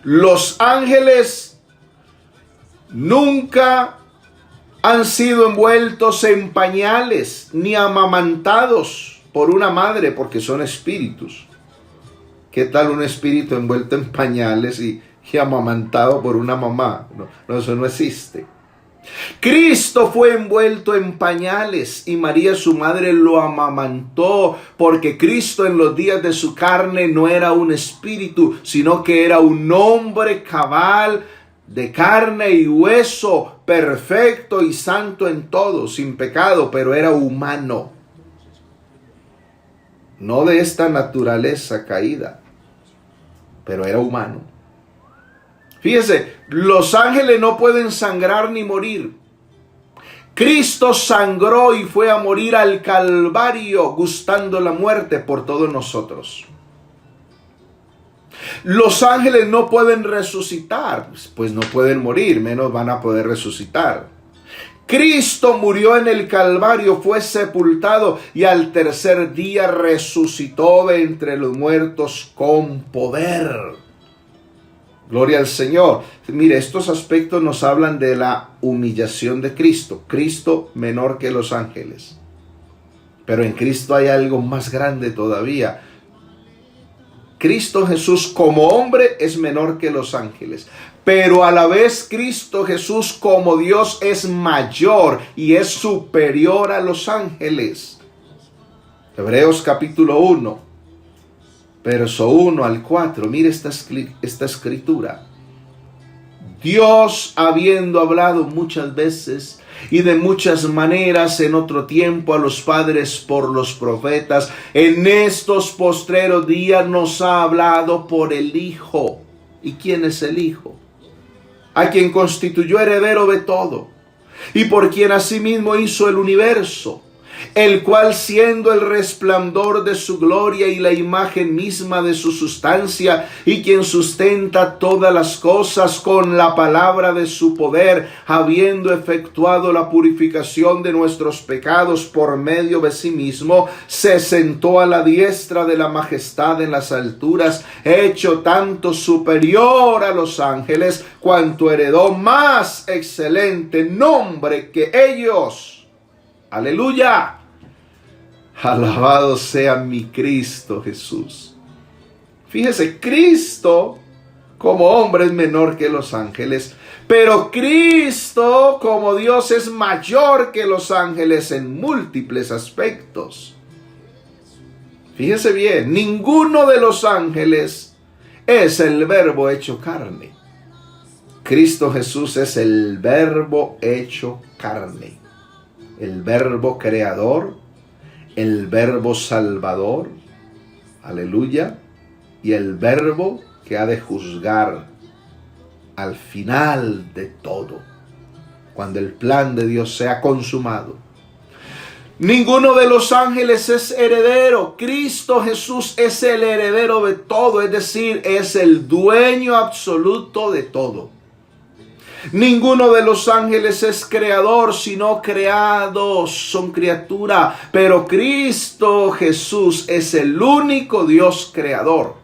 Los ángeles nunca han sido envueltos en pañales ni amamantados por una madre, porque son espíritus. ¿Qué tal un espíritu envuelto en pañales y amamantado por una mamá? No, eso no existe. Cristo fue envuelto en pañales y María su madre lo amamantó, porque Cristo en los días de su carne no era un espíritu, sino que era un hombre cabal, de carne y hueso, perfecto y santo en todo, sin pecado, pero era humano. No de esta naturaleza caída, pero era humano. Fíjese, los ángeles no pueden sangrar ni morir. Cristo sangró y fue a morir al Calvario, gustando la muerte por todos nosotros. Los ángeles no pueden resucitar, pues no pueden morir, menos van a poder resucitar. Cristo murió en el Calvario, fue sepultado y al tercer día resucitó de entre los muertos con poder. Gloria al Señor. Mire, estos aspectos nos hablan de la humillación de Cristo. Cristo menor que los ángeles. Pero en Cristo hay algo más grande todavía. Cristo Jesús como hombre es menor que los ángeles. Pero a la vez Cristo Jesús como Dios es mayor y es superior a los ángeles. Hebreos capítulo 1. Verso 1 al 4, mire esta escritura. Dios, habiendo hablado muchas veces y de muchas maneras en otro tiempo a los padres por los profetas, en estos postreros días nos ha hablado por el Hijo. ¿Y quién es el Hijo? A quien constituyó heredero de todo, y por quien asimismo hizo el universo, el cual siendo el resplandor de su gloria y la imagen misma de su sustancia, y quien sustenta todas las cosas con la palabra de su poder, habiendo efectuado la purificación de nuestros pecados por medio de sí mismo, se sentó a la diestra de la majestad en las alturas, hecho tanto superior a los ángeles, cuanto heredó más excelente nombre que ellos. Aleluya. Alabado sea mi Cristo Jesús. Fíjese, Cristo como hombre es menor que los ángeles, pero Cristo como Dios es mayor que los ángeles en múltiples aspectos. Fíjese bien, ninguno de los ángeles es el Verbo hecho carne. Cristo Jesús es el Verbo hecho carne. El Verbo creador, el Verbo salvador, aleluya, y el Verbo que ha de juzgar al final de todo, cuando el plan de Dios sea consumado. Ninguno de los ángeles es heredero. Cristo Jesús es el heredero de todo, es decir, es el dueño absoluto de todo. Ninguno de los ángeles es creador, sino creados, son criatura. Pero Cristo Jesús es el único Dios creador.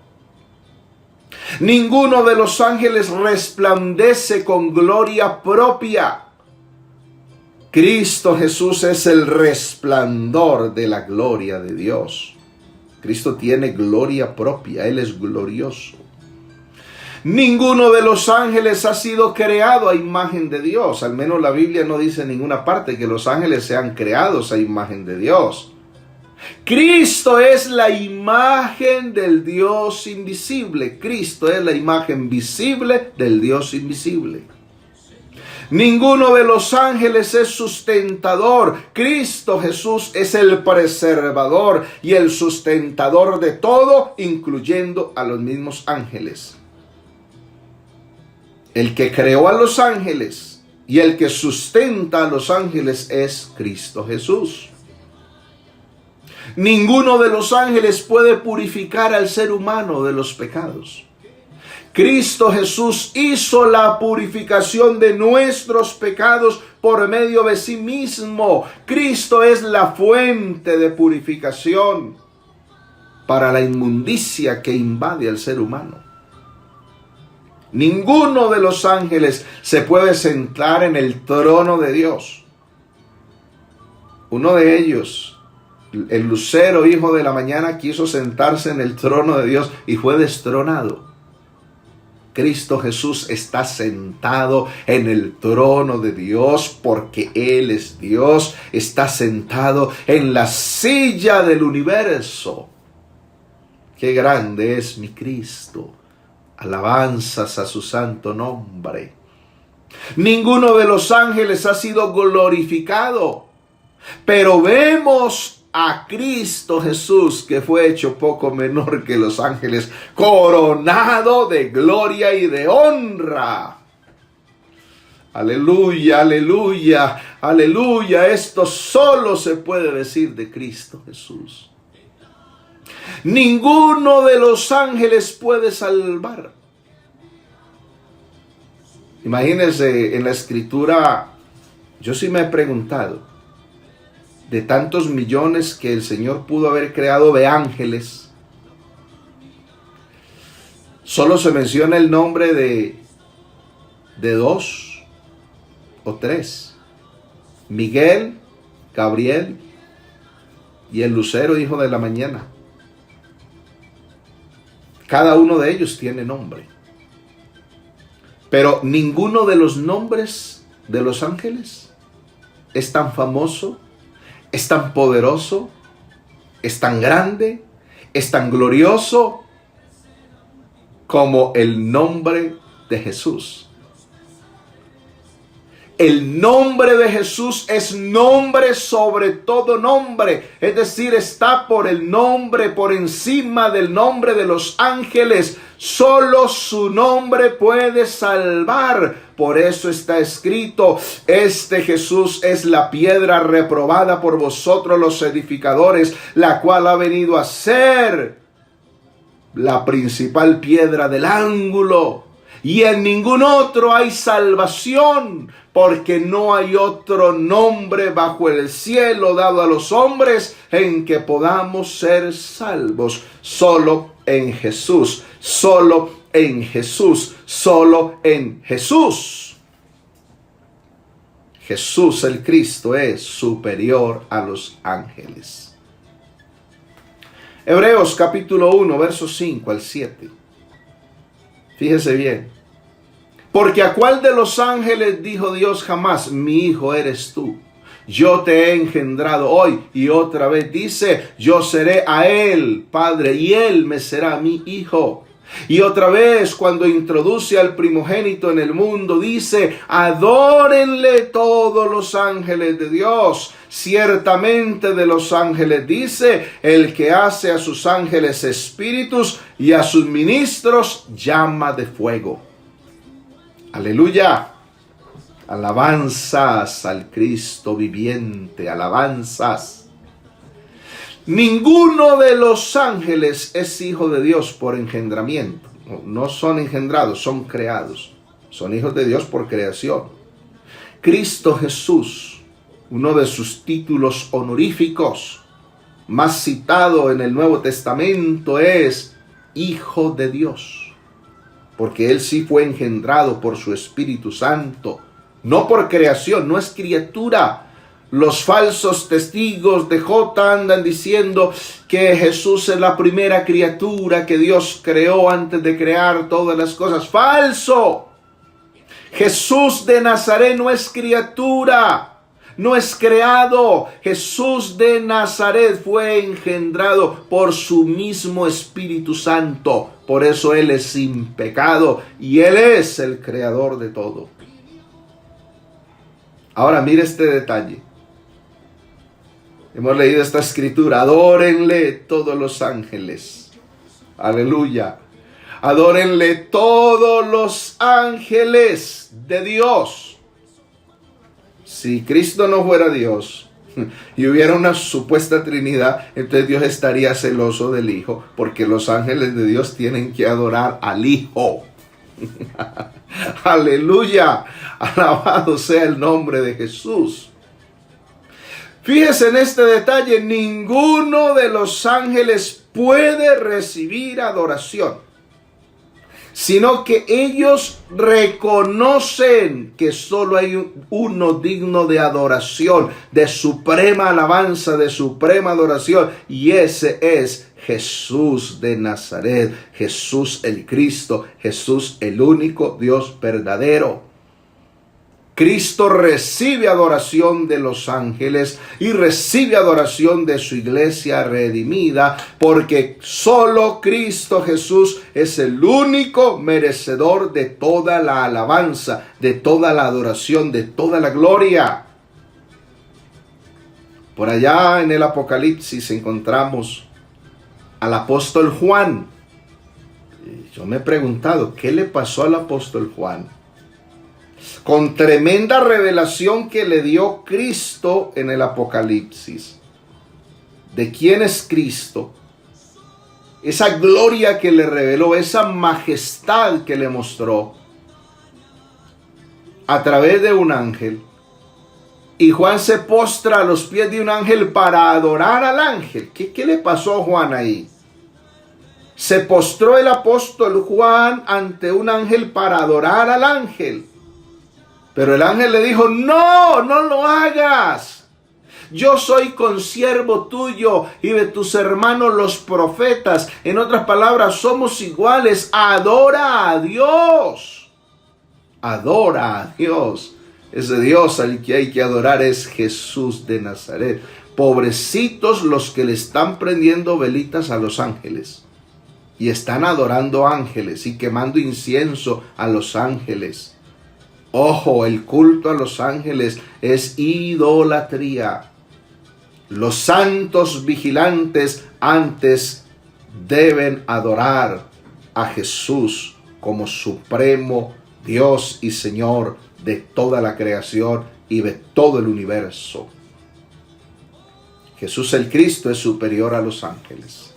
Ninguno de los ángeles resplandece con gloria propia. Cristo Jesús es el resplandor de la gloria de Dios. Cristo tiene gloria propia, Él es glorioso. Ninguno de los ángeles ha sido creado a imagen de Dios. Al menos la Biblia no dice en ninguna parte que los ángeles sean creados a imagen de Dios. Cristo es la imagen del Dios invisible. Cristo es la imagen visible del Dios invisible. Ninguno de los ángeles es sustentador. Cristo Jesús es el preservador y el sustentador de todo, incluyendo a los mismos ángeles. El que creó a los ángeles y el que sustenta a los ángeles es Cristo Jesús. Ninguno de los ángeles puede purificar al ser humano de los pecados. Cristo Jesús hizo la purificación de nuestros pecados por medio de sí mismo. Cristo es la fuente de purificación para la inmundicia que invade al ser humano. Ninguno de los ángeles se puede sentar en el trono de Dios. Uno de ellos, el lucero, hijo de la mañana, quiso sentarse en el trono de Dios y fue destronado. Cristo Jesús está sentado en el trono de Dios porque Él es Dios. Está sentado en la silla del universo. ¡Qué grande es mi Cristo! Alabanzas a su santo nombre. Ninguno de los ángeles ha sido glorificado, pero vemos a Cristo Jesús, que fue hecho poco menor que los ángeles, coronado de gloria y de honra. Aleluya, aleluya, aleluya. Esto solo se puede decir de Cristo Jesús. Ninguno de los ángeles puede salvar. Imagínense, en la Escritura, yo sí me he preguntado, de tantos millones que el Señor pudo haber creado de ángeles, solo se menciona el nombre de 2 o 3. Miguel, Gabriel y el lucero, hijo de la mañana. Cada uno de ellos tiene nombre. Pero ninguno de los nombres de los ángeles es tan famoso, es tan poderoso, es tan grande, es tan glorioso como el nombre de Jesús. El nombre de Jesús es nombre sobre todo nombre. Es decir, está por el nombre, por encima del nombre de los ángeles. Solo su nombre puede salvar. Por eso está escrito: este Jesús es la piedra reprobada por vosotros los edificadores, la cual ha venido a ser la principal piedra del ángulo. Y en ningún otro hay salvación, porque no hay otro nombre bajo el cielo dado a los hombres en que podamos ser salvos. Solo en Jesús, solo en Jesús, solo en Jesús. Jesús el Cristo es superior a los ángeles. Hebreos capítulo 1, versos 5 al 7. Fíjese bien. Porque ¿a cuál de los ángeles dijo Dios jamás: mi hijo eres tú? Yo te he engendrado hoy. Y otra vez dice: yo seré a él padre y él me será mi hijo. Y otra vez, cuando introduce al primogénito en el mundo, dice: adórenle todos los ángeles de Dios. Ciertamente de los ángeles dice: el que hace a sus ángeles espíritus y a sus ministros llama de fuego. Aleluya. Alabanzas al Cristo viviente, alabanzas. Ninguno de los ángeles es hijo de Dios por engendramiento. No son engendrados, son creados. Son hijos de Dios por creación. Cristo Jesús, uno de sus títulos honoríficos más citado en el Nuevo Testamento, es Hijo de Dios. Porque Él sí fue engendrado por su Espíritu Santo. No por creación, no es criatura. Los falsos testigos de Jehová andan diciendo que Jesús es la primera criatura que Dios creó antes de crear todas las cosas. ¡Falso! Jesús de Nazaret no es criatura. no es creado. Jesús de Nazaret fue engendrado por su mismo Espíritu Santo. Por eso Él es sin pecado y Él es el creador de todo. Ahora mire este detalle. Hemos leído esta escritura. Adórenle todos los ángeles. Aleluya. Adórenle todos los ángeles de Dios. Si Cristo no fuera Dios y hubiera una supuesta Trinidad, entonces Dios estaría celoso del Hijo, porque los ángeles de Dios tienen que adorar al Hijo. Aleluya. Alabado sea el nombre de Jesús. Fíjese en este detalle, ninguno de los ángeles puede recibir adoración, sino que ellos reconocen que solo hay uno digno de adoración, de suprema alabanza, de suprema adoración, y ese es Jesús de Nazaret, Jesús el Cristo, Jesús el único Dios verdadero. Cristo recibe adoración de los ángeles y recibe adoración de su iglesia redimida, porque solo Cristo Jesús es el único merecedor de toda la alabanza, de toda la adoración, de toda la gloria. Por allá en el Apocalipsis encontramos al apóstol Juan. Yo me he preguntado, ¿qué le pasó al apóstol Juan? Con tremenda revelación que le dio Cristo en el Apocalipsis. ¿De quién es Cristo? Esa gloria que le reveló, esa majestad que le mostró a través de un ángel. Y Juan se postra a los pies de un ángel para adorar al ángel. ¿Qué le pasó a Juan ahí? Se postró el apóstol Juan ante un ángel para adorar al ángel. Pero el ángel le dijo, no lo hagas. Yo soy consiervo tuyo y de tus hermanos los profetas. En otras palabras, somos iguales. Adora a Dios. Adora a Dios. Ese Dios al que hay que adorar es Jesús de Nazaret. Pobrecitos los que le están prendiendo velitas a los ángeles. Y están adorando ángeles y quemando incienso a los ángeles. Ojo, el culto a los ángeles es idolatría. Los santos vigilantes antes deben adorar a Jesús como supremo Dios y Señor de toda la creación y de todo el universo. Jesús el Cristo es superior a los ángeles.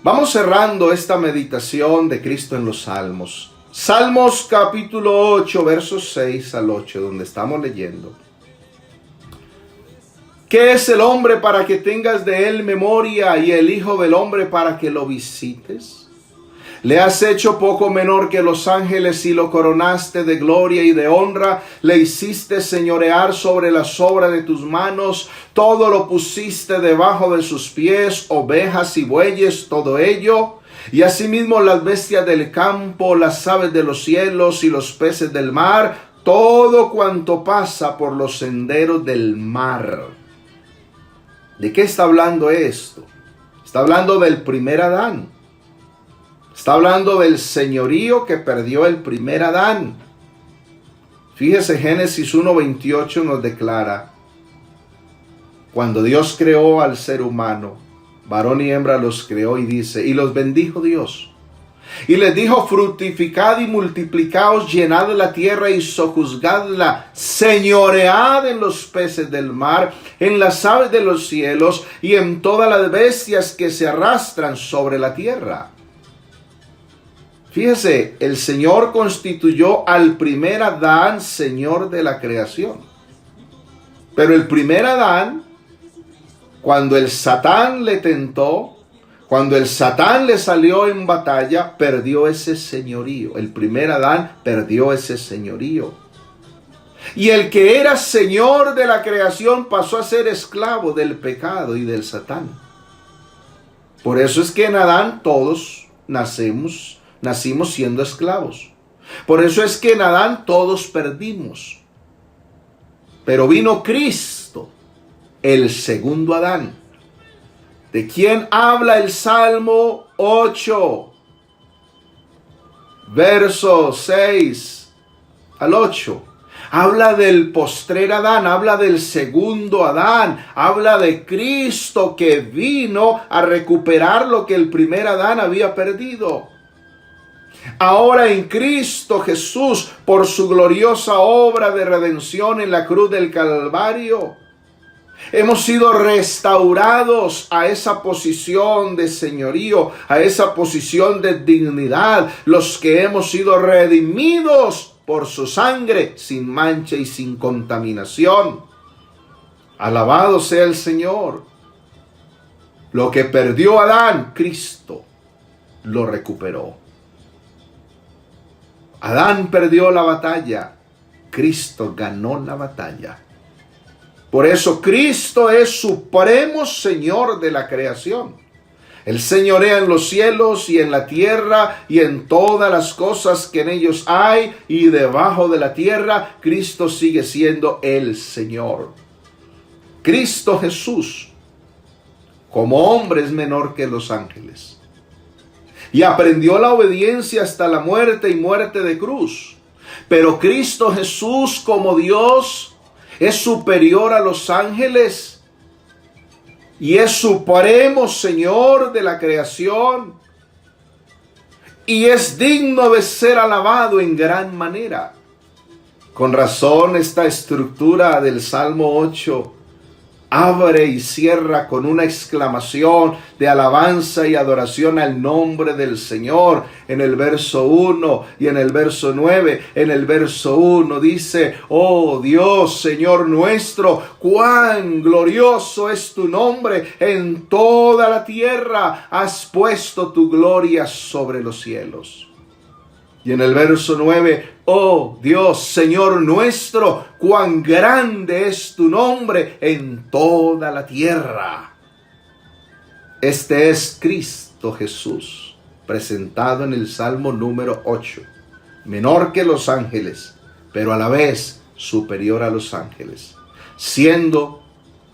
Vamos cerrando esta meditación de Cristo en los Salmos. Salmos capítulo 8, versos 6 al 8, donde estamos leyendo. ¿Qué es el hombre para que tengas de él memoria y el hijo del hombre para que lo visites? Le has hecho poco menor que los ángeles y lo coronaste de gloria y de honra. Le hiciste señorear sobre las obras de tus manos. Todo lo pusiste debajo de sus pies, ovejas y bueyes, todo ello. Y asimismo las bestias del campo, las aves de los cielos y los peces del mar, todo cuanto pasa por los senderos del mar. ¿De qué está hablando esto? Está hablando del primer Adán. Está hablando del señorío que perdió el primer Adán. Fíjese, Génesis 1:28 nos declara, cuando Dios creó al ser humano, varón y hembra los creó, y dice, y los bendijo Dios. Y les dijo, fructificad y multiplicaos, llenad la tierra y sojuzgadla, señoread en los peces del mar, en las aves de los cielos y en todas las bestias que se arrastran sobre la tierra. Fíjese, el Señor constituyó al primer Adán Señor de la creación. Pero el primer Adán, cuando el Satán le tentó, cuando el Satán le salió en batalla, perdió ese señorío. El primer Adán perdió ese señorío. Y el que era Señor de la creación pasó a ser esclavo del pecado y del Satán. Por eso es que en Adán todos nacimos siendo esclavos. Por eso es que en Adán todos perdimos. Pero vino Cristo, el segundo Adán. ¿De quién habla el Salmo 8? Verso 6 al 8. Habla del postrer Adán, habla del segundo Adán, habla de Cristo que vino a recuperar lo que el primer Adán había perdido. Ahora en Cristo Jesús, por su gloriosa obra de redención en la cruz del Calvario, hemos sido restaurados a esa posición de señorío, a esa posición de dignidad, los que hemos sido redimidos por su sangre, sin mancha y sin contaminación. Alabado sea el Señor. Lo que perdió Adán, Cristo lo recuperó. Adán perdió la batalla, Cristo ganó la batalla. Por eso Cristo es supremo Señor de la creación. Él señorea en los cielos y en la tierra y en todas las cosas que en ellos hay, y debajo de la tierra Cristo sigue siendo el Señor. Cristo Jesús, como hombre, es menor que los ángeles. Y aprendió la obediencia hasta la muerte y muerte de cruz. Pero Cristo Jesús, como Dios, es superior a los ángeles y es supremo Señor de la creación y es digno de ser alabado en gran manera. Con razón, esta estructura del Salmo 8 abre y cierra con una exclamación de alabanza y adoración al nombre del Señor. En el verso 1 y en el verso 9, en el verso 1 dice: oh Dios, Señor nuestro, cuán glorioso es tu nombre en toda la tierra, has puesto tu gloria sobre los cielos. Y en el verso 9, oh Dios, Señor nuestro, cuán grande es tu nombre en toda la tierra. Este es Cristo Jesús, presentado en el Salmo número 8. Menor que los ángeles, pero a la vez superior a los ángeles, siendo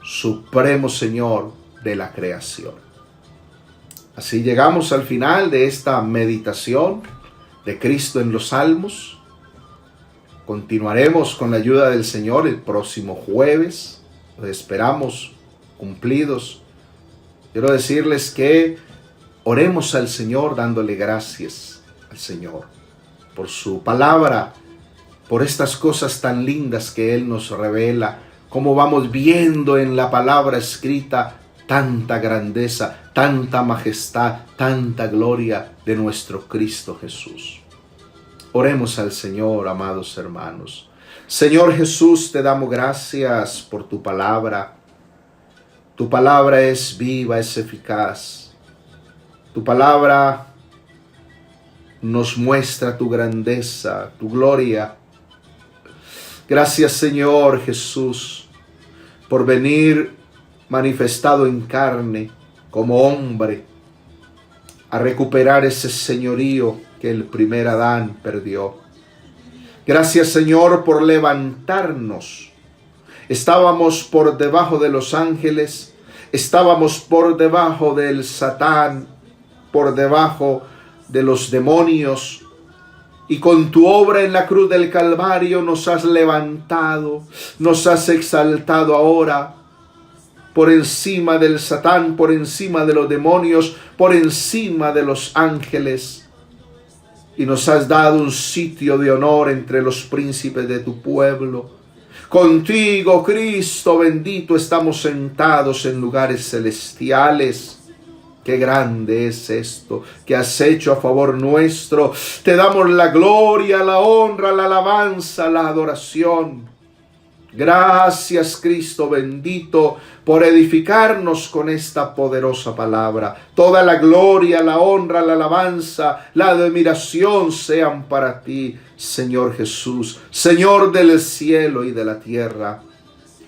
supremo Señor de la creación. Así llegamos al final de esta meditación de Cristo en los Salmos. Continuaremos con la ayuda del Señor el próximo jueves. Los esperamos cumplidos. Quiero decirles que oremos al Señor dándole gracias al Señor por su palabra, por estas cosas tan lindas que Él nos revela, como vamos viendo en la palabra escrita tanta grandeza, tanta majestad, tanta gloria de nuestro Cristo Jesús. Oremos al Señor, amados hermanos. Señor Jesús, te damos gracias por tu palabra. Tu palabra es viva, es eficaz. Tu palabra nos muestra tu grandeza, tu gloria. Gracias, Señor Jesús, por venir manifestado en carne como hombre a recuperar ese señorío que el primer Adán perdió. Gracias, Señor, por levantarnos. Estábamos por debajo de los ángeles, estábamos por debajo del Satán, por debajo de los demonios, y con tu obra en la cruz del Calvario nos has levantado, nos has exaltado ahora por encima del Satán, por encima de los demonios, por encima de los ángeles, y nos has dado un sitio de honor entre los príncipes de tu pueblo. Contigo, Cristo bendito, estamos sentados en lugares celestiales. Qué grande es esto que has hecho a favor nuestro. Te damos la gloria, la honra, la alabanza, la adoración. Gracias, Cristo bendito, por edificarnos con esta poderosa palabra. Toda la gloria, la honra, la alabanza, la admiración sean para ti, Señor Jesús, Señor del cielo y de la tierra.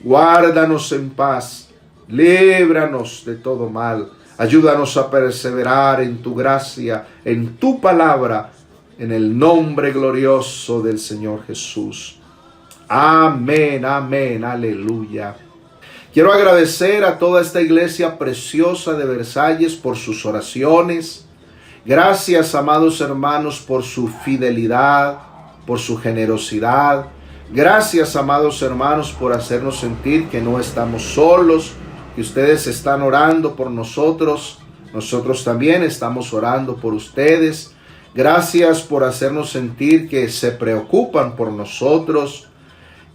Guárdanos en paz, líbranos de todo mal. Ayúdanos a perseverar en tu gracia, en tu palabra, en el nombre glorioso del Señor Jesús. Amén, amén, aleluya. Quiero agradecer a toda esta iglesia preciosa de Versalles por sus oraciones. Gracias, amados hermanos, por su fidelidad, por su generosidad. Gracias, amados hermanos, por hacernos sentir que no estamos solos, que ustedes están orando por nosotros. Nosotros también estamos orando por ustedes. Gracias por hacernos sentir que se preocupan por nosotros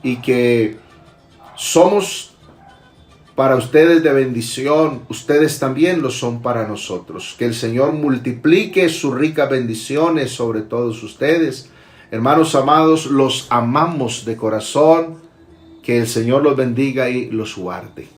y que somos para ustedes de bendición. Ustedes también lo son para nosotros. Que el Señor multiplique sus ricas bendiciones sobre todos ustedes. Hermanos amados, los amamos de corazón. Que el Señor los bendiga y los guarde.